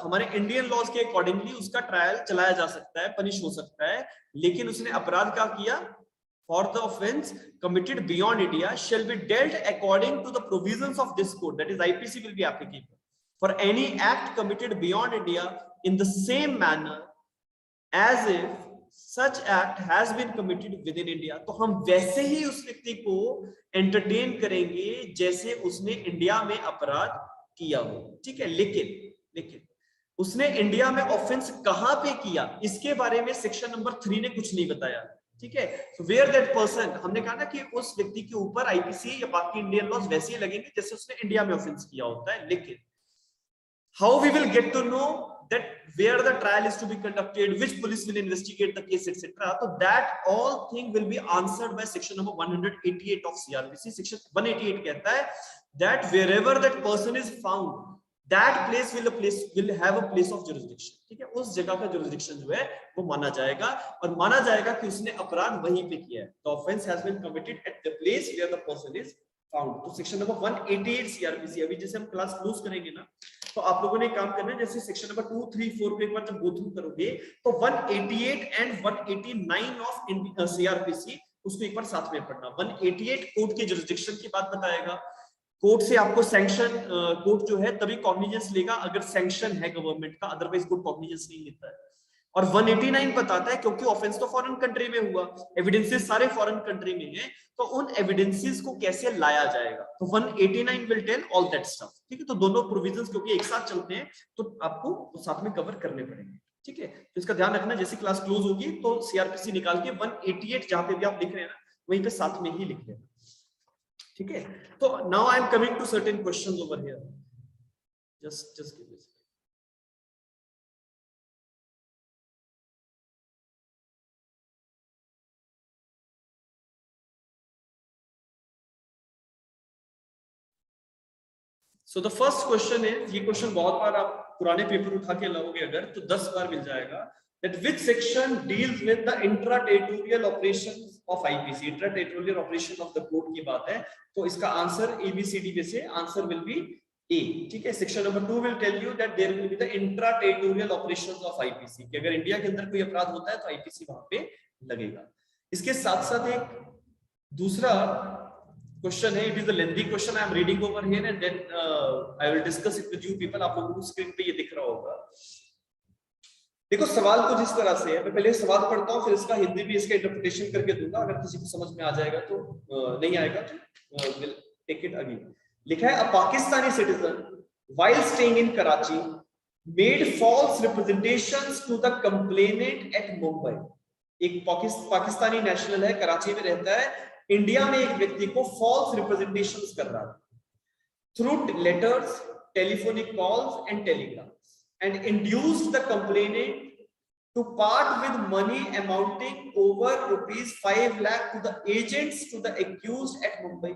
हमारे इंडियन लॉज के अकॉर्डिंगली उसका ट्रायल चलाया जा सकता है, पनिश हो सकता है, लेकिन उसने अपराध क्या किया, for the offense committed beyond India shall be dealt according to the provisions of this code, that is IPC will be applicable for any act committed beyond India in the same manner as if such act has been committed within India। तो हम वैसे ही उस व्यक्ति को एंटरटेन करेंगे जैसे उसने इंडिया में अपराध किया हो, ठीक है। लेकिन उसने इंडिया में ऑफेंस कहां पे किया इसके बारे में सेक्शन नंबर 3 ने कुछ नहीं बताया, ठीक है। सो वेयर दैट पर्सन, हमने कहा ना कि उस व्यक्ति के ऊपर आईपीसी या बाकी इंडियन लॉज वैसे ही लगेंगे जैसे उसने इंडिया में ऑफेंस किया होता है। लेकिन how we will get to know that where the trial is to be conducted, which police will investigate the case, etc. So that all thing will be answered by section number 188 of CRPC। section 188 कहता है that wherever that person is found, that place will have a place of jurisdiction, ठीक है। उस जगह का jurisdiction जो है वो माना जाएगा और माना जाएगा कि उसने अपराध वहीं पे किया है। The offense has been committed at the place where the person is found। तो सेक्शन नंबर 188 सीआरपीसी, अभी जैसे हम क्लास क्लोज करेंगे ना तो आप लोगों ने काम करना है, जैसे सेक्शन नंबर 2, 3, 4 को एक बार जब गो थ्रू करोगे तो 188 एंड 189 ऑफ सीआरपीसी उसको एक बार साथ में पढ़ना। 188 कोर्ट के जुरिसडिक्शन की बात बताएगा, कोर्ट से आपको सैंक्शन, कोर्ट जो है तभी कॉग्निजेंस लेगा अगर सैंक्शन है गवर्नमेंट का, अदरवाइज कोर्ट कॉग्निजेंस नहीं लेता है। और 189 बताता है क्योंकि ऑफेंस तो फॉरेन कंट्री में हुआ, एविडेंसेस सारे फॉरेन कंट्री में हैं, तो उन एविडेंसेस को कैसे लाया जाएगा, तो 189 will tell all that stuff, ठीक है। तो दोनों प्रोविजंस क्योंकि एक साथ चलते हैं तो आपको तो साथ में कवर करने पड़ेंगे, ठीक है। तो इसका ध्यान रखना, जैसे क्लास क्लोज होगी तो सीआरपीसी निकाल के 188 जहां पे भी आप लिख रहे हैं ना वहीं पे साथ में ही लिख लेना, ठीक है। तो now I am coming to certain questions over here, just give me. So the first question is, ये क्वेश्चन बहुत बार आप पुराने पेपर उठा के लाओगे अगर तो 10 बार मिल जाएगा, that which section deals with the intra-territorial operations of IPC, intra-territorial operation of the court की बात है, तो इसका आंसर ABCD में से आंसर will be A, ठीक है। Section number 2 will tell you that there will be the intra-territorial operations of IPC, कि अगर इंडिया के अंदर कोई अपराध होता है तो IPC वहां पे लगेगा। इसके साथ साथ एक दूसरा क्वेश्चन है, it is a lengthy question, I am reading over here and then I will discuss it with you people. आप लोगों को स्क्रीन पे ये दिख रहा होगा। देखो सवाल कुछ इस तरह से है, मैं पहले सवाल पढ़ता हूँ फिर इसका हिंदी भी इसका इंटरप्रिटेशन करके दूंगा, अगर किसी को समझ में आ जाएगा तो नहीं आएगा तो विल टेक इट अगेन। लिखा है, a Pakistani citizen while staying in Karachi made false representations to the complainant at Mumbai. एक पाकिस्तानी नेशनल है, कराची में रहता है, इंडिया में एक व्यक्ति को फॉल्स रिप्रेजेंटेशंस कर रहा था through letters, telephonic calls and telegrams, and induced the complainant to part with money amounting over ₹5 lakh to the agents to the accused at Mumbai.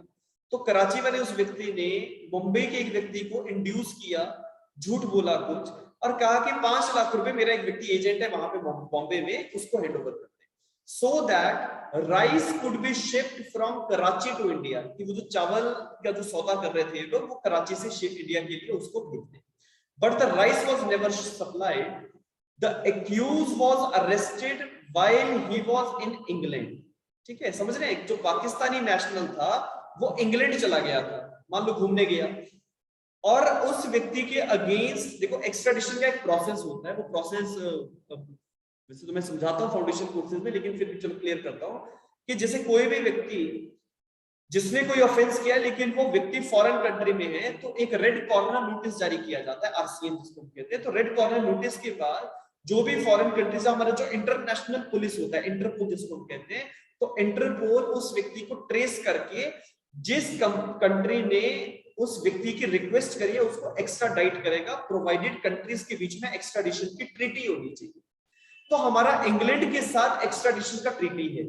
तो कराची वाले उस व्यक्ति ने मुंबई के एक व्यक्ति को इंड्यूस किया, झूठ बोला कुछ और कहा कि 5 लाख रुपए मेरा एक व्यक्ति एजेंट है वहां पे बॉम्बे में, उसको हैंड ओवर कर दे, so that rice could be shipped from Karachi to India, कि वो जो चावल का जो सौदा कर रहे थे लोग, वो कराची से शिप इंडिया के लिए उसको भेज दे. But the rice was never supplied. The accused was arrested while he was in England. ठीक है, समझ रहे हैं? जो पाकिस्तानी नेशनल था वो इंग्लैंड चला गया था, मान लो घूमने गया, और उस व्यक्ति के अगेंस्ट, देखो एक्स्ट्राडिशन का एक प्रोसेस होता है, वो प्रोसेस वैसे तो मैं समझाता हूँ फाउंडेशन कोर्सेज में, लेकिन फिर भी चलो क्लियर करता हूँ कि जैसे कोई भी व्यक्ति जिसने कोई ऑफेंस किया लेकिन वो व्यक्ति फॉरेन कंट्री में है, तो एक रेड कॉर्नर नोटिस जारी किया जाता है, आरसीएन जिसको कहते हैं. तो रेड कॉर्नर नोटिस के बाद जो भी फॉरेन कंट्रीज, हमारा जो इंटरनेशनल पुलिस होता है, इंटरपोल जिसको हम कहते हैं, तो इंटरपोल उस व्यक्ति को ट्रेस करके जिस कंट्री ने उस व्यक्ति की रिक्वेस्ट करी है उसको एक्स्ट्राडाइट करेगा, प्रोवाइडेड कंट्रीज के बीच में एक्स्ट्राडिशन की ट्रीटी होनी चाहिए. तो हमारा इंग्लैंड के साथ एक्स्ट्राडिशन का ट्रीटी है.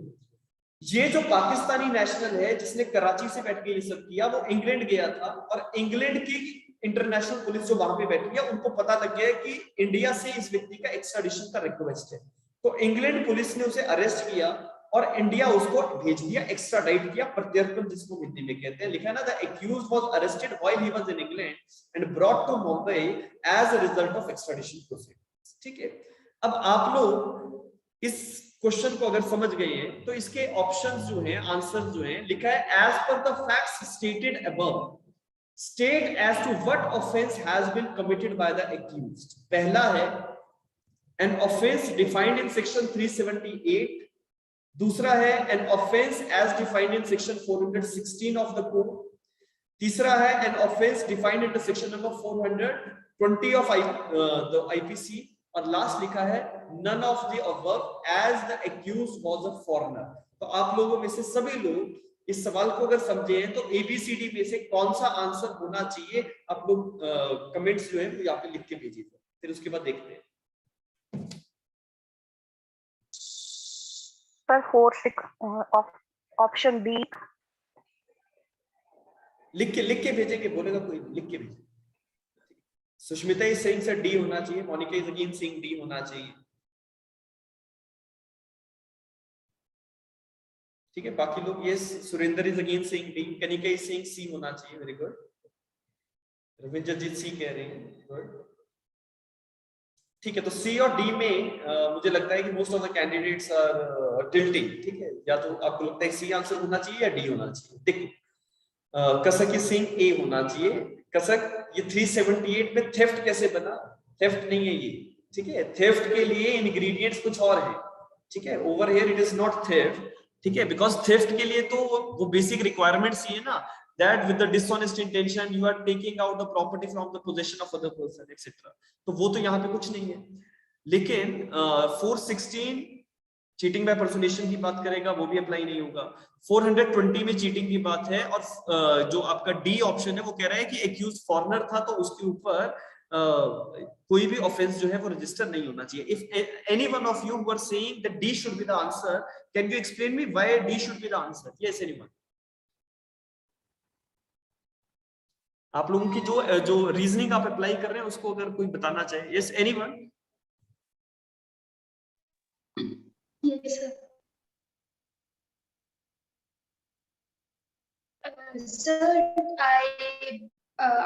ये जो पाकिस्तानी नेशनल है जिसने कराची से बैठ के ये सब किया, वो इंग्लैंड गया था और इंग्लैंड की इंटरनेशनल पुलिस जो वहां पे बैठी है उनको पता लग गया कि इंडिया से इस व्यक्ति का एक्स्ट्राडिशन का रिक्वेस्ट है. तो इंग्लैंड पुलिस ने उसे अरेस्ट किया और इंडिया उसको भेज दिया, एक्स्ट्राडाइट किया, प्रत्यर्पण जिसको हिंदी में कहते हैं. लिखा है ना, the accused was arrested while he was in England and brought to Mumbai as a result of extradition proceedings. ठीक है, अब आप लोग इस क्वेश्चन को अगर समझ गए हैं तो इसके ऑप्शंस जो हैं, आंसर जो हैं, लिखा है as per the facts stated above state as to what offence has been committed by the accused. पहला है an offence defined in section 378. दूसरा है an offence as defined in section 416 of the code. तीसरा है an offence defined in section number 420 of the IPC. और लास्ट लिखा है none of the above as the accused was a foreigner. तो आप लोगों में से सभी लोग इस सवाल को अगर समझे हैं तो ABCD में से कौन सा आंसर होना चाहिए, आप लोग कमेंट्स जो है वो यहाँ पे लिख के भेजिए, फिर उसके बाद देखते हैं. पर 4 ऑप्शन बी लिख के भेजेंगे, बोलेगा कोई, लिख के भेजेंगे. Sushmita is saying sir D होना चाहिए, Monika is again saying D होना चाहिए. ठीक है, बाकी लोग yes, Surendra is again saying D, Kanika is saying C होना चाहिए. Very good. रविंद्रजीत सी कह रहे हैं, गुड. ठीक है, तो सी और डी में मुझे लगता है कि most of the candidates are tilting. ठीक है, या तो आपको लगता है सी आंसर होना चाहिए या डी होना चाहिए. देखो कसक इज सेइंग ए होना चाहिए. कसक, ये 378 में थेफ्ट कैसे बना? थेफ्ट नहीं है ये. ठीक है, थेफ्ट के लिए इंग्रेडिएंट्स कुछ और है. ठीक है, over here it is not theft. ठीक है, बिकॉज थेफ्ट के लिए तो वो बेसिक रिक्वायरमेंट्स ही है ना, that with the dishonest intention you are taking out the property from the possession of other person etc. तो वो तो यहाँ पे कुछ नहीं है. लेकिन 416 चीटिंग बाय पर्सोनेशन की बात करेगा, वो भी अप्लाई नहीं होगा. 420 में चीटिंग की बात है, और जो आपका डी ऑप्शन है वो कह रहा है कि एक्यूज फॉरेनर था तो उसके ऊपर कोई भी ऑफेंस जो है वो रजिस्टर नहीं होना चाहिए. If any one of you were saying that D should be the answer, can you explain me why D should be the answer? Yes anyone? आप लोगों की जो रीजनिंग आप अप्लाई कर रहे हैं उसको अगर कोई बताना चाहे. Yes anyone? Yes, sir. Sir, I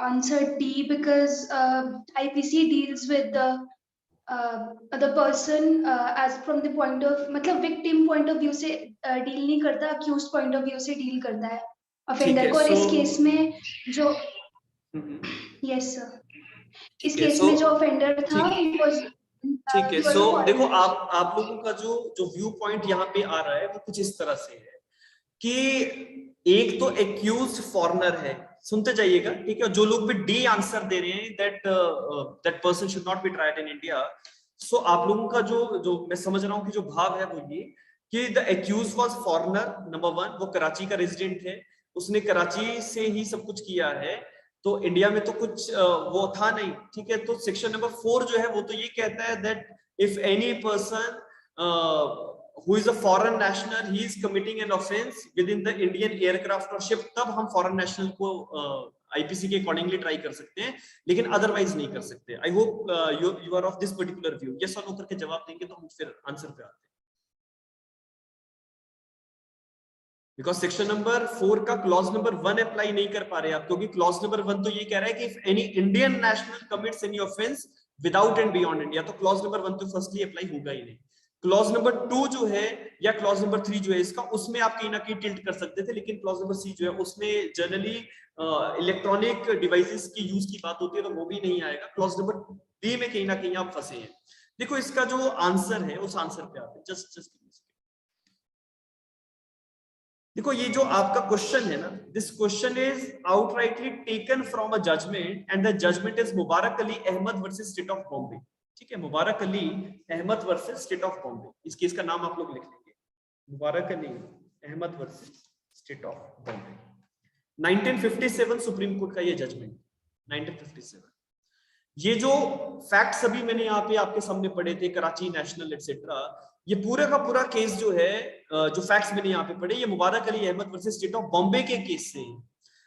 answered D because IPC deals with the person as from the point of, मतलब victim point of view से deal नहीं करता, accused point of view से deal करता है offender को. और इस केस में जो yes sir, इस केस में जो offender था was. ठीक है, सो देखो आप लोगों का जो व्यू पॉइंट यहाँ पे आ रहा है वो कुछ इस तरह से है कि एक तो एक्यूज्ड फॉरेनर है, सुनते जाइएगा. ठीक है, जो लोग भी डी आंसर दे रहे हैं that person should not be tried in India. So आप लोगों का जो मैं समझ रहा हूँ कि जो भाव है वो ये कि the accused was foreigner. Number 1, वो कराची का रेजिडेंट है, उसने कराची से ही सब कुछ किया है. तो इंडिया में तो कुछ वो था नहीं, ठीक है। तो सेक्शन नंबर 4 जो है वो तो ये कहता है that if any person who is a foreign national, he is committing an offense within the Indian aircraft or ship, तब हम foreign national को आईपीसी के अकॉर्डिंगली ट्राई कर सकते हैं, लेकिन अदरवाइज नहीं कर सकते। I hope you are of this particular view. Yes और नो करके जवाब देंगे तो हम फिर आंसर पे आते हैं। बिकॉज सेक्शन नंबर 4 का क्लॉज नंबर 1 अप्लाई नहीं कर पा रहे आप, क्योंकि क्लॉज नंबर 1 तो ये कह रहा है कि if any Indian national commits any offence without and beyond India, तो क्लॉज नंबर 1 तो फर्स्टली अप्लाई होगा ही नहीं। क्लॉज नंबर 2 जो है या क्लॉज नंबर 3 जो है इसका, उसमें आप कहीं ना कहीं टिल्ट कर सकते थे, लेकिन क्लॉज नंबर सी जो है उसमें जनरली इलेक्ट्रॉनिक डिवाइसेस की यूज की बात होती है, तो वो भी नहीं आएगा। क्लॉज नंबर डी में कहीं ना कहीं आप फंसे हैं। देखो इसका जो आंसर है उस आंसर पे आते हैं। जस्ट देखो ये जो आपका क्वेश्चन है ना, this question is outrightly taken from a judgment and the judgment is Mubarak Ali Ahmad versus state of Bombay. ठीक है, Mubarak Ali Ahmad versus state of Bombay, इस केस का नाम आप लोग लिख लेंगे, Mubarak Ali Ahmad versus state of Bombay. 1957 supreme court का ये जजमेंट, 1957। ये जो फैक्ट्स अभी मैंने यहाँ पे आपके सामने पढ़े थे, कराची नेशनल एटसेट्रा, ये पूरा का पूरा केस जो है, जो फैक्ट्स मैंने यहाँ पे पढ़े, ये Mubarak Ali Ahmad versus state of Bombay के केस से।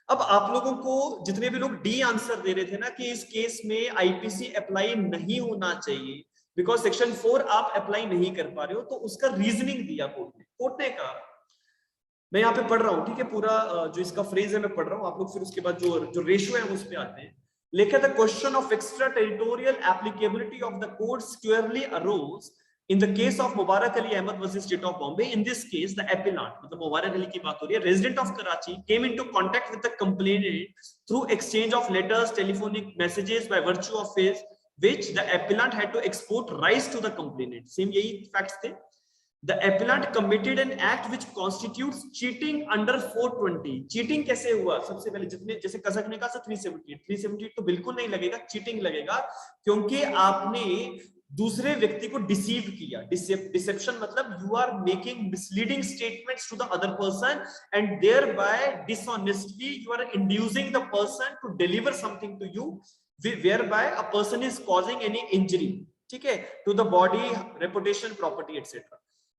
अब आप लोगों को जितने भी लोग डी आंसर दे रहे थे ना कि इस केस में आईपीसी अप्लाई नहीं होना चाहिए बिकॉज सेक्शन 4 आप अप्लाई नहीं कर पा रहे हो, तो उसका रीजनिंग दिया कोर्ट ने कहा। मैं यहाँ पे पढ़ रहा हूँ, ठीक है, पूरा जो इसका फ्रेज है मैं पढ़ रहा हूँ, आप लोग फिर उसके बाद जो रेशियो है उस पे आते हैं। लिखा था, question of extra territorial applicability of the code squarely arose in the case of Mubarak Ali Ahmed versus State of Bombay. In this case, the appellant, मतलब मुबारक अली की बात हो रही है, resident of Karachi, came into contact with the complainant through exchange of letters, telephonic messages by virtue of which the appellant had to export rice to the complainant. Same यही facts थे. The appellant committed an act which constitutes cheating under 420. Cheating कैसे हुआ? सबसे पहले जितने जैसे कज़क ने कहा 378 तो बिल्कुल नहीं लगेगा, चीटिंग लगेगा, क्योंकि आपने दूसरे व्यक्ति को डिसीव किया। डिसेप्शन मतलब you are making misleading statements to the other person and thereby dishonestly you are inducing the person to deliver something to you whereby a person is causing any injury, ठीक है, to the body, reputation, property etc.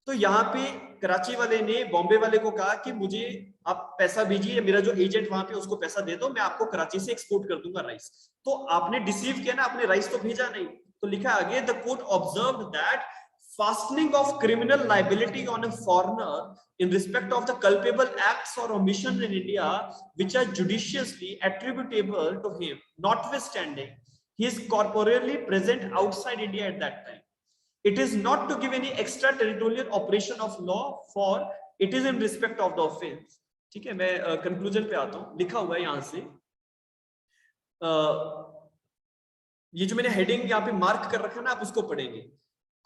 तो यहाँ पे कराची वाले ने बॉम्बे वाले को कहा कि मुझे आप पैसा भेजिए, मेरा जो एजेंट वहां पे उसको पैसा दे दो, मैं आपको कराची से एक्सपोर्ट कर दूंगा राइस। तो आपने डिसीव किया ना, आपने राइस तो भेजा नहीं। तो लिखा आगे, the court observed that fastening of criminal liability on a foreigner in respect of the culpable acts or omissions in India which are judiciously attributable to him, notwithstanding he is corporeally present outside India at that time. It is not to give any extraterritorial operation of law, for it is in respect of the offense. ठीक है, मैं कंक्लूजन पे आता हूँ। लिखा हुआ है यहाँ से, ये जो मैंने हेडिंग यहाँ पे मार्क कर रखा है ना, आप उसको पढ़ेंगे।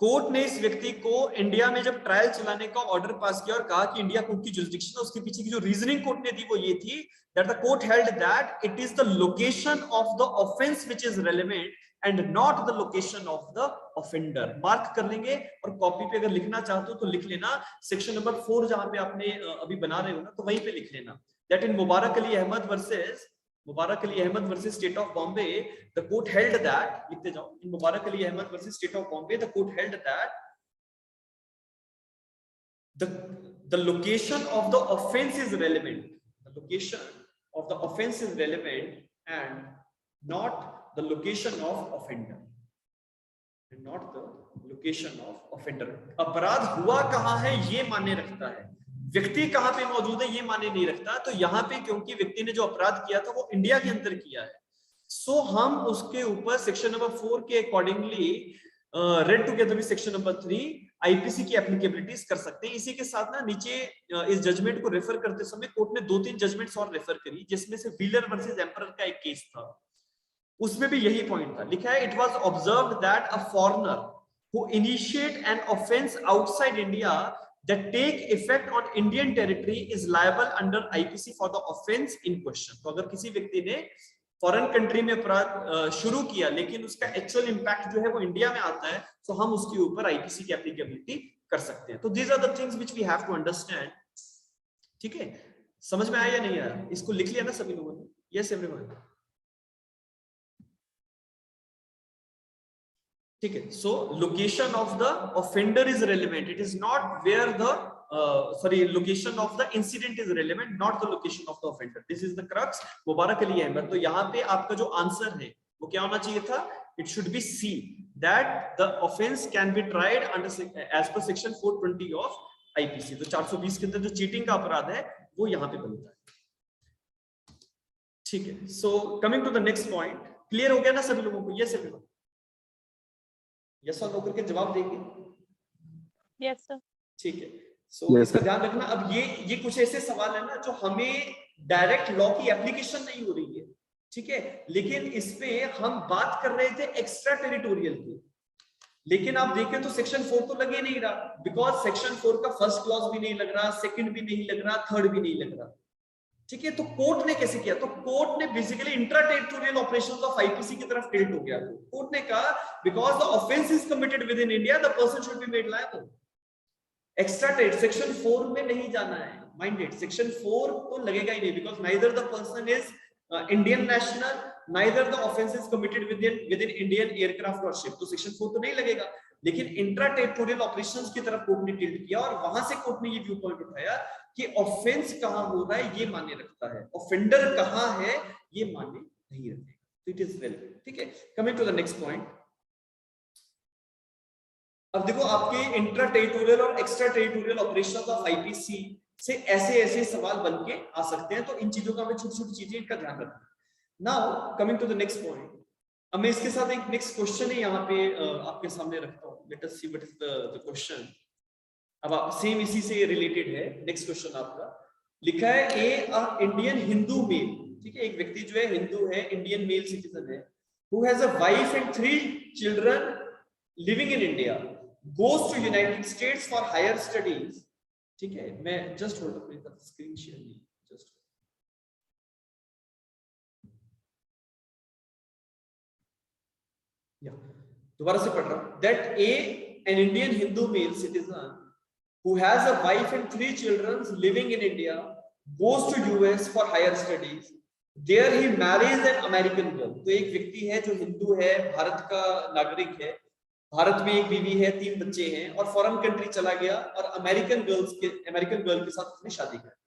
कोर्ट ने इस व्यक्ति को इंडिया में जब ट्रायल चलाने का ऑर्डर पास किया और कहा कि इंडिया कोर्ट की जुरिसडिक्शन है, उसके पीछे की जो रीजनिंग कोर्ट ने दी वो ये थी that the court held that it is the location of the offense which is relevant and not the location of the offender. Mark कर लेंगे, और कॉपी पे अगर लिखना चाहते हो तो लिख लेना, सेक्शन नंबर 4 जहां पे आपने अभी बना रहे हो ना, तो वहीं पे लिख लेना that in Mubarak Ali Ahmed versus State of Bombay, the court held that, लिखते जाओ, in Mubarak Ali Ahmed versus State of Bombay, the court held that the location of the offense is relevant. The location of the offense is relevant and not the location of offender. And not the location of offender. अपराध हुआ कहाँ है ये माने रखता है, व्यक्ति कहाँ पे मौजूद है ये माने नहीं रखता। तो यहाँ पे क्योंकि व्यक्ति ने जो अपराध किया था वो इंडिया के अंदर किया है, सो हम उसके ऊपर सेक्शन नंबर 4 के accordingly red together with section number 3 IPC की एप्लीकेबिलिटीज कर सकते हैं। इसी के साथ ना नीचे इस जजमेंट को रेफर करते समय कोर्ट ने 2-3 जजमेंट्स और रेफर करी, जिसमें से व्हीलर वर्सेस एम्परर का एक केस था, उसमें भी यही पॉइंट था। लिखा है, it was observed that a foreigner who initiate an offence outside India that take effect on Indian territory is liable under IPC for the offense in question. तो अगर किसी व्यक्ति ने फॉरेन कंट्री में अपराध शुरू किया लेकिन उसका एक्चुअल इंपैक्ट जो है वो इंडिया में आता है, तो हम उसके ऊपर आईपीसी की एप्लीकेबिलिटी कर सकते हैं। तो these are the things which we have to understand. ठीक है, समझ में आया या नहीं आया? इसको लिख लिया ना सभी लोगों ने? Yes everyone. ठीक है. So location of the offender is relevant. It is not where the location of the incident is relevant, not the location of the offender. This is the crux. मुबारक अली अहमद. तो यहाँ पे आपका जो आंसर है वो क्या होना चाहिए था? It should be C, that the offense can be tried under as per section 420 of IPC. तो 420 के अंदर जो चीटिंग का अपराध है वो यहाँ पे बनता है. ठीक है. So coming to the next point, clear हो गया ना सभी लोगों को? यस एवरीवन, यस और नो करके जवाब देंगे. Yes sir. ठीक है. सो इसका ध्यान रखना. अब ये कुछ ऐसे सवाल है ना जो हमें डायरेक्ट लॉ की एप्लीकेशन नहीं हो रही है, ठीक है, लेकिन इसपे हम बात कर रहे थे एक्स्ट्रा टेरिटोरियल की. लेकिन आप देखें तो सेक्शन 4 तो लगे नहीं रहा, बिकॉज सेक्शन 4 का फर्स्ट क्लॉज भी नहीं लग रहा, सेकंड भी नहीं लग रहा, थर्ड भी नहीं लग रहा. ठीक है. तो कोर्ट ने कैसे किया? तो कोर्ट ने basically intra territorial operations of IPC की तरफ टिल्ट हो गया. कोर्ट ने कहा because the offence is committed within India the person should be made liable. Extraterritorial section 4 में नहीं जाना है. माइंडेड, सेक्शन 4 तो लगेगा ही नहीं, because neither the person is Indian national, neither the offence is committed with in Indian aircraft और शिप. तो सेक्शन 4 तो नहीं लगेगा. लेकिन इंट्रा टेरिटोरियल ऑपरेशंस की तरफ कोर्ट ने टिल्ट किया और वहां से कोर्ट ने ये व्यू पॉइंट उठाया कि ऑफेंस कहां हो रहा है ये मान्य रखता है, ऑफेंडर कहां है ये मान्य नहीं रखेगा. तो इट इज रेलेवेंट. ठीक है. Coming to the next point. अब देखो आपके इंट्रा टेरिटोरियल और extra territorial operations of IPC से ऐसे सवाल बन के आ सकते हैं. तो इन चीजों का हमें छोटी-छोटी चीजें का ध्यान रखना. Now coming to the next point. अब मैं इसके साथ एक नेक्स्ट क्वेश्चन है यहाँ पे आपके सामने रखता हूँ. Let us see what is the question. अब सेम इसी से रिलेटेड है. नेक्स्ट क्वेश्चन आपका लिखा है ए इंडियन हिंदू मेल. ठीक है. एक व्यक्ति जो है हिंदू है, इंडियन मेल सिटीजन है, who has a wife and 3 children living in India, goes to United States for higher studies. ठीक है. मैं जस्ट होल्ड अपनी तरफ स्क्रीन शेयर नहीं, जस्ट या दोबारा से पढ़ रहा हूं. That an Indian Hindu male citizen who has a wife and 3 children living in India goes to US for higher studies. There he marries an American girl. तो एक व्यक्ति है जो हिंदू है, भारत का नागरिक है, भारत में एक बीवी है, 3 बच्चे हैं, और फॉरेन कंट्री चला गया और अमेरिकन गर्ल के साथ उसने शादी कर दी.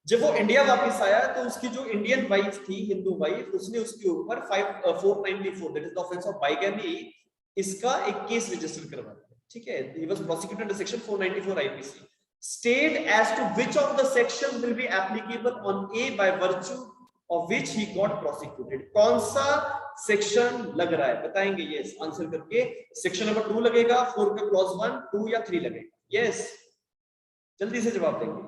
जब वो इंडिया वापस आया तो उसकी जो इंडियन वाइफ थी, हिंदू वाइफ, उसने उसके ऊपर 494 that is the offence of bigamy, इसका एक केस रजिस्टर करवा दिया. ठीक है. He was prosecuted under section 494 IPC. State as to which of the sections will be applicable on a by virtue of which he got prosecuted. कौन सा सेक्शन लग रहा है बताएंगे? यस आंसर करके. सेक्शन नंबर 2 लगेगा, 4 का क्लॉज 1, 2 या 3 लगेगा? यस जल्दी से जवाब देंगे.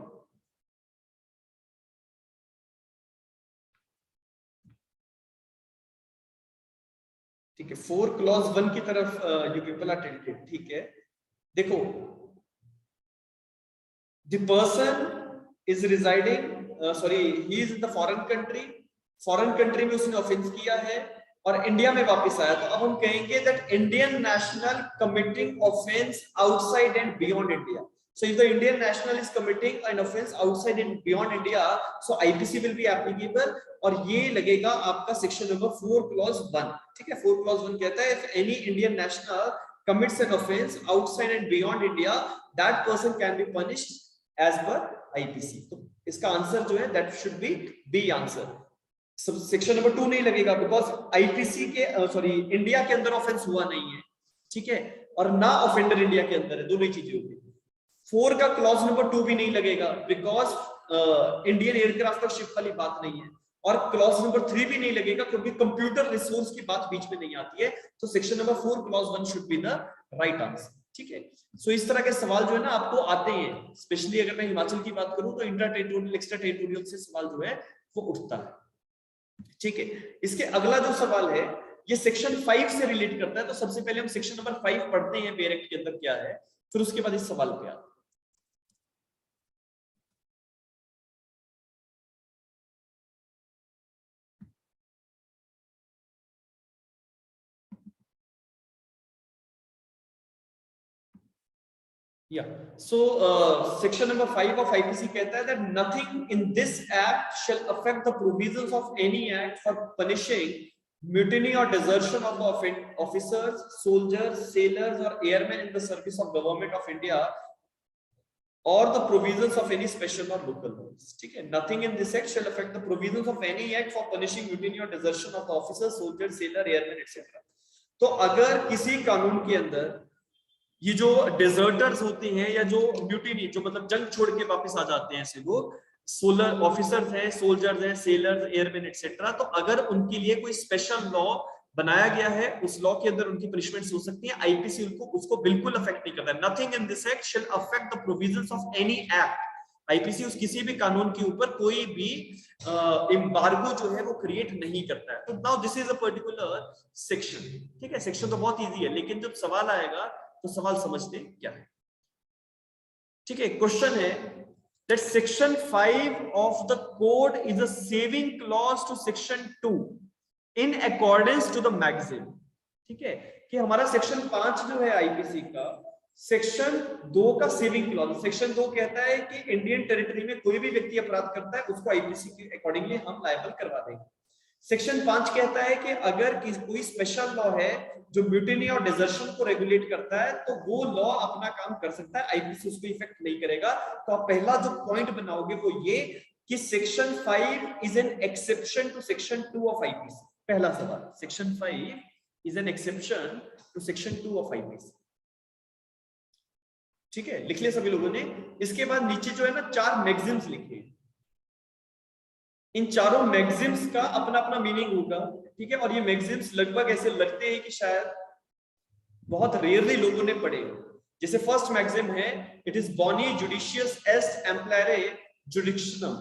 ठीक है. 4 क्लॉज 1 की तरफ यू पीपल आर टिल्टेड. ठीक है. देखो the person is residing he is in the foreign country में उसने ऑफेंस किया है और इंडिया में वापस आया. तो अब हम कहेंगे that Indian national committing offence outside and beyond India. So if the Indian national is committing an offence outside and beyond India, so IPC will be applicable. और ये लगेगा आपका सेक्शन नंबर 4 क्लॉज 1. ठीक है. 4 क्लॉज 1 कहता है if any Indian national commits an offense outside and beyond India, that person can be punished as per IPC. तो इसका आंसर जो है that should be B answer. Section number 2 नहीं लगेगा बिकॉज आईपीसी के इंडिया के अंदर ऑफेंस हुआ नहीं है. ठीक है. और ना ऑफेंडर इंडिया के अंदर है, दोनों ही चीजें होगी. 4 का क्लॉज नंबर 2 भी नहीं लगेगा बिकॉज इंडियन एयरक्राफ्ट और शिप वाली बात नहीं है. और क्लॉज नंबर 3 भी नहीं लगेगा क्योंकि कंप्यूटर रिसोर्स की बात बीच में नहीं आती है. तो section number 4 clause 1 should be the right answer. ठीक है. सो इस तरह के सवाल जो है ना आपको आते हैं. स्पेशली अगर मैं हिमाचल की बात करूं तो इंट्रा टेरिटोरियल एक्स्ट्रा टेरिटोरियल से सवाल जो है वो उठता है. ठीक है. इसके अगला जो सवाल है ये सेक्शन 5 से रिलेट करता है. तो सबसे पहले हम सेक्शन नंबर 5 पढ़ते हैं बेयर एक्ट के अंदर क्या है, फिर उसके बाद इस सवाल पे आते हैं. Yeah. So section number 5 of IPC कहता है that nothing in this act shall affect the provisions of any act for punishing mutiny or desertion of the officers, soldiers, sailors or airmen in the service of government of India or the provisions of any special or local laws. ठीक है, nothing in this act shall affect the provisions of any act for punishing mutiny or desertion of the officers, soldiers, sailor, airmen etc. तो अगर किसी कानून के अंदर ये जो डेजर्टर्स होते हैं या जो म्यूटिनी, जो मतलब जंग छोड़ के वापस आ जाते हैं ऐसे लोग, सोलर ऑफिसर्स हैं, सोल्जर्स हैं, सेलर्स, एयरमैन एक्सेट्रा, तो अगर उनके लिए कोई स्पेशल लॉ बनाया गया है, उस लॉ के अंदर उनकी पनिशमेंट्स हो सकती है, आईपीसी उनको उसको बिल्कुल अफेक्ट नहीं करता है। Nothing in this act shall affect the provisions of any act. IPC उस किसी भी कानून के ऊपर कोई भी एम्बार्गो जो है वो क्रिएट नहीं करता है। तो now this is a particular section, ठीक है। सेक्शन तो बहुत इजी है, लेकिन जब सवाल आएगा तो सवाल समझते क्या है, ठीक है। क्वेश्चन है that section 5 of the code is a saving clause to section 2 in accordance to the maxim, ठीक है, कि हमारा सेक्शन 5 जो है आईपीसी का, सेक्शन 2 का सेविंग क्लॉज। सेक्शन 2 कहता है कि इंडियन टेरिटरी में कोई भी व्यक्ति अपराध करता है उसको आईपीसी के अकॉर्डिंगली हम लायबल करवा देंगे। सेक्शन 5 कहता है कि अगर कोई स्पेशल लॉ है जो म्यूटिनी और डिजर्शन को रेगुलेट करता है तो वो लॉ अपना काम कर सकता है, आईपीसी उसको इफेक्ट नहीं करेगा। तो आप पहला जो पॉइंट बनाओगे वो ये कि section 5 is an exception to section 2 of IPC. पहला सवाल, section 5 is an exception to section 2 of IPC, ठीक है। लिख लिया सभी लोगों ने। इसके बाद नीचे जो है ना 4 मैगजिम्स लिखे, इन चारों मैगजिम्स का अपना अपना मीनिंग होगा, ठीक है। और ये मैगजिम्स लगभग ऐसे लगते हैं कि शायद बहुत रेयरली लोगों ने पढ़े। जैसे फर्स्ट मैगजिम है, इट इज बॉनी जुडिशियस एस्ट एम्प्लायरे जुडिक्शनम।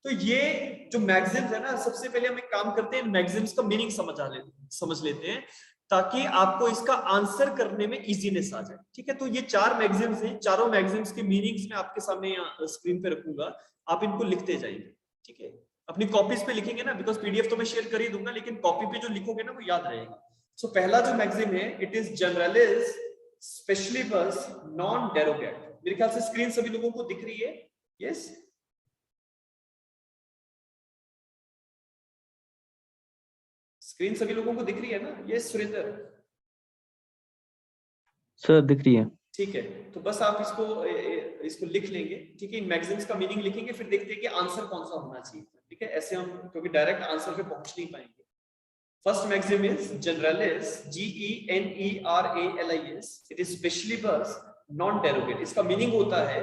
तो ये जो मैगजिम्स है ना, सबसे पहले हम एक काम करते हैं, मैगजिम्स का मीनिंग समझ लेते हैं ताकि आपको इसका आंसर करने में इजीनेस आ जाए, ठीक है। तो ये 4 मैगजिम्स हैं, चारों मैगजिम्स के मीनिंग्स मैं आपके सामने यहाँ स्क्रीन पे रखूंगा, आप इनको लिखते जाइए, ठीक है। अपनी कॉपीज पे लिखेंगे ना, बिकॉज पीडीएफ तो मैं शेयर कर ही दूंगा, लेकिन कॉपी पे जो लिखोगे ना वो याद रहेगा। सो पहला जो मैगजीम है, इट इज जनरलिस स्पेशलिबस नॉन डेरोगेट। मेरे ख्याल से स्क्रीन सभी लोगों को दिख रही है, यस? स्क्रीन सभी लोगों को दिख रही है ना? यस सुरेंद्र सर दिख रही है, ठीक है। तो बस आप इसको लिख लेंगे, ठीक है। इन मैगजीम्स का मीनिंग लिखेंगे, फिर देखते हैं कि आंसर कौन सा होना चाहिए, ठीक है। ऐसे हम क्योंकि डायरेक्ट आंसर पे पहुंच नहीं पाएंगे। फर्स्ट मैगजीम इज जनरलिस, GENERALIS, इट इज स्पेशलिबस नॉन डेरोगेट। इसका मीनिंग होता है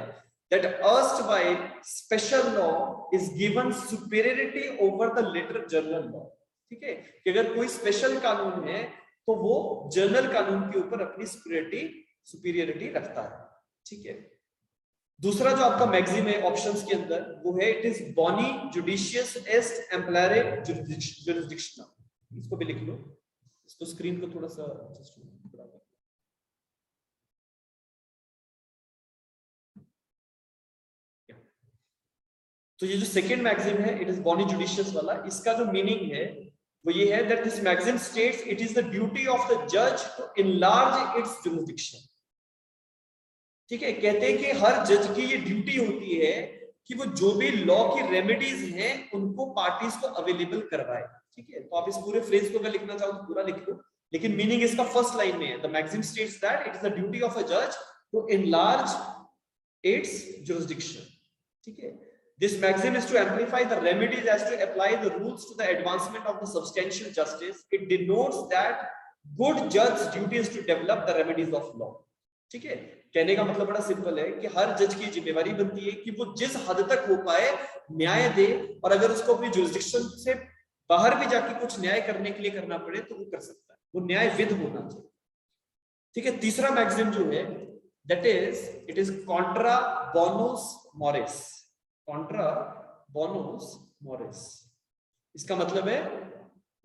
that erstwhile special law is given superiority over the later general law, ठीक है। कि अगर कोई स्पेशल कानून है तो वो जनरल कानून के ऊपर अपनी सुपीरियरिटी रखता है, ठीक है। दूसरा जो आपका मैगजीम है ऑप्शंस के अंदर, वो है इट इज बॉनी जुडिशियस एस्ट एम्प्लायरे जुरिसडिक्शनल। इसको भी लिख लो, इसको स्क्रीन को थोड़ा सा एडजस्ट करा दो। तो ये जो सेकंड मैगजीम है, इट इज बॉनी जुडिशियस वाला, इसका जो मीनिंग है वो ये है that this maxim states it is the duty of the जज टू इनलार्ज इट्स जुरिसडिक्शन, ठीक है। कहते हैं कि हर जज की ये ड्यूटी होती है कि वो जो भी लॉ की रेमेडीज हैं उनको पार्टीज को अवेलेबल करवाए, ठीक है। तो आप इस पूरे फ्रेज को अगर लिखना चाहो तो पूरा लिख लो, लेकिन मीनिंग इसका फर्स्ट लाइन में है, the maxim states that it is the duty of a जज टू इनलार्ज इट्स जुरिसडिक्शन, ठीक है। This maxim is to amplify the remedies as to apply the rules to the advancement of the substantial justice. It denotes that good judge's duty is to develop the remedies of law, ठीक है। कहने का मतलब बड़ा सिंपल है कि हर जज की जिम्मेवारी बनती है कि वो जिस हद तक हो पाए न्याय दे, और अगर उसको अपनी जुरिसडिक्शन से बाहर भी जाके कुछ न्याय करने के लिए करना पड़े तो वो कर सकता है, वो न्यायविद होना चाहिए, ठीक है। तीसरा मैगजीम जो है दैट इज इट इज कॉन्ट्रा बोनोस मॉरिस, कॉन्ट्रा बोनोस मॉरिस। इसका मतलब है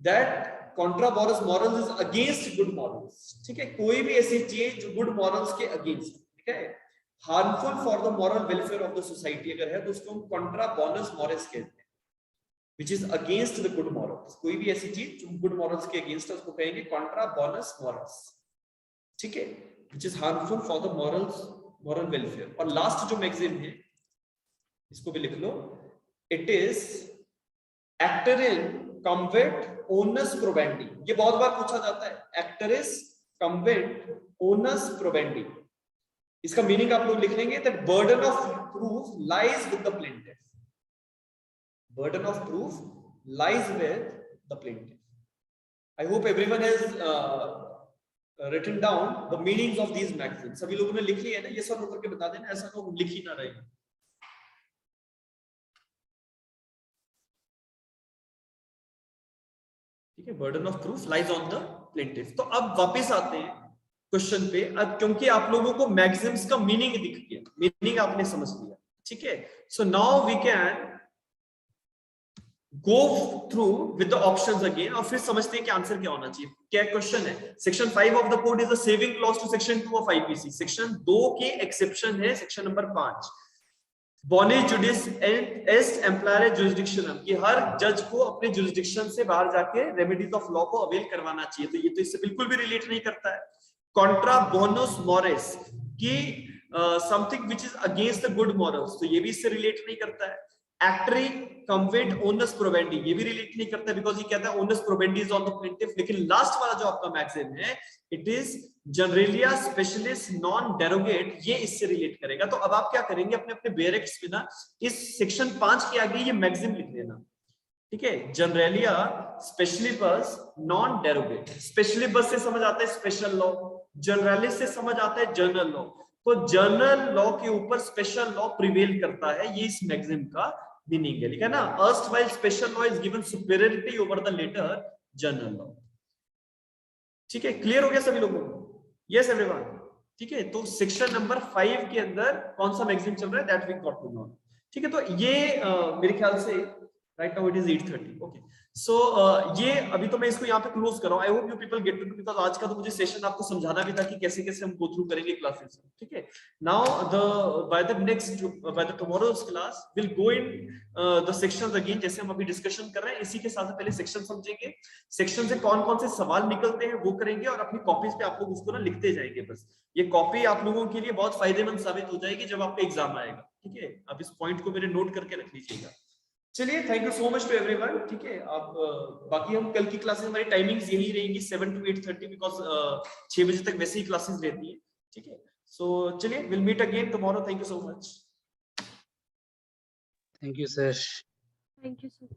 दैट कॉन्ट्रा बोनोस morals is against good morals, ठीक है। कोई भी ऐसी चीज जो गुड मॉरल्स के अगेंस्ट, ठीक है, harmful for the moral welfare of the society अगर है तो उसको हम कॉन्ट्रा बोनोस मॉरिस कहते हैं, which is against the good morals. कोई भी ऐसी चीज जो गुड मॉरल्स के अगेंस्ट है उसको कहेंगे कॉन्ट्रा बोनोस मॉरल्स, ठीक है, which is harmful for the moral welfare. और लास्ट जो मैगजीम है इसको भी लिख लो, इट इज एक्टरिन कम्वेट ओनस प्रोबेंडी, ये बहुत बार पूछा जाता है, एक्टरिस कम्वेट ओनस प्रोबेंडी। इसका मीनिंग आप लोग लिख लेंगे that burden of proof lies with the plaintiff, burden of proof lies with the plaintiff. I hope everyone has written down the meanings of these maxims. सभी लोगों ने लिख लिया है ना, ये सब नोट करके बता देना, ऐसा लोग लिख ही ना रहे। ठीक है, burden of proof lies on the plaintiff। तो अब वापस आते हैं क्वेश्चन पे, अब क्योंकि आप लोगों को मैक्सिम्स का मीनिंग दिख गया, मीनिंग आपने समझ लिया, ठीक है। So now we can go through with the options again और फिर समझते हैं कि आंसर क्या होना चाहिए। क्या क्वेश्चन है, section 5 of the code is a saving clause to section 2 of IPC. Section 2 के एक्सेप्शन है सेक्शन नंबर 5, बॉनी जुडिस एंड एस्ट एम्प्लायर जुरिसडिक्शन, कि हर जज को अपने जुरिसडिक्शन से बाहर जाके रेमेडीज ऑफ लॉ को अवेल करवाना चाहिए, तो ये तो इससे बिल्कुल भी रिलेट नहीं करता है। कॉन्ट्रा बोनस मॉरिस की something which is against the good morals, तो ये भी इससे रिलेट नहीं करता है। एक्टरी कम्वेट ओनस प्रोबेंडी, ये भी रिलेट नहीं करता बिकॉज ये कहता है ओनस प्रोबेंडी इज ऑन द प्लेंटिफ। लेकिन लास्ट वाला जो आपका मैक्सिम है, इट इज जनरलिया स्पेशलिस्ट नॉन डेरोगेट, ये इससे रिलेट करेगा। तो अब आप क्या करेंगे, अपने अपने बेरेक्स में ना इस सेक्शन 5 के आगे ये मैक्सिम लिख लेना, ठीक है। जनरलिया स्पेशलिबस नॉन डेरोगेट, स्पेशलिबस से समझ आता है स्पेशल लॉ, जनरलिस्ट से समझ आता है जनरल लॉ, तो जनरल लॉ के ऊपर स्पेशल लॉ प्रिवेल करता है, ये इस मैक्सिम का मीनिंग है, लिखा है ना। Erstwhile special law is given superiority over the latter general law. ठीक है, क्लियर हो गया सभी लोगों को? यस एवरीवन, ठीक है। तो सेक्शन नंबर 5 के अंदर कौन सा मैक्सिम चल रहा है, that we got to know. ठीक है, तो ये मेरे ख्याल से right now it is 8:30। Okay, so ये अभी तो मैं इसको यहाँ पे क्लोज कर रहा हूँ। I hope you people get to, because आज का तो मुझे सेशन आपको समझाना भी था कि कैसे कैसे हम गो थ्रू करेंगे क्लासेस। ठीक है, now by the tomorrow's class will go in the sections again, जैसे हम अभी डिस्कशन कर रहे हैं। इसी के साथ पहले सेक्शन समझेंगे, सेक्शन से कौन कौन से सवाल निकलते हैं वो करेंगे, और अपनी कॉपीज पे आप लोग उसको ना लिखते जाएंगे। बस ये कॉपी आप लोगों के लिए बहुत फायदेमंद साबित हो जाएगी जब आपका एग्जाम आएगा। ठीक है, आप इस पॉइंट को मेरे नोट करके रख लीजिएगा। चलिए, thank you so much to everyone. ठीक है, आप बाकी हम कल की क्लासेस, हमारी टाइमिंग्स यही रहेंगी 7 to 8:30, बिकॉज 6 बजे तक वैसे ही क्लासेस रहती है। ठीक है, सो चलिए, will meet again tomorrow. Thank you so much. Thank you sir. Thank you sir.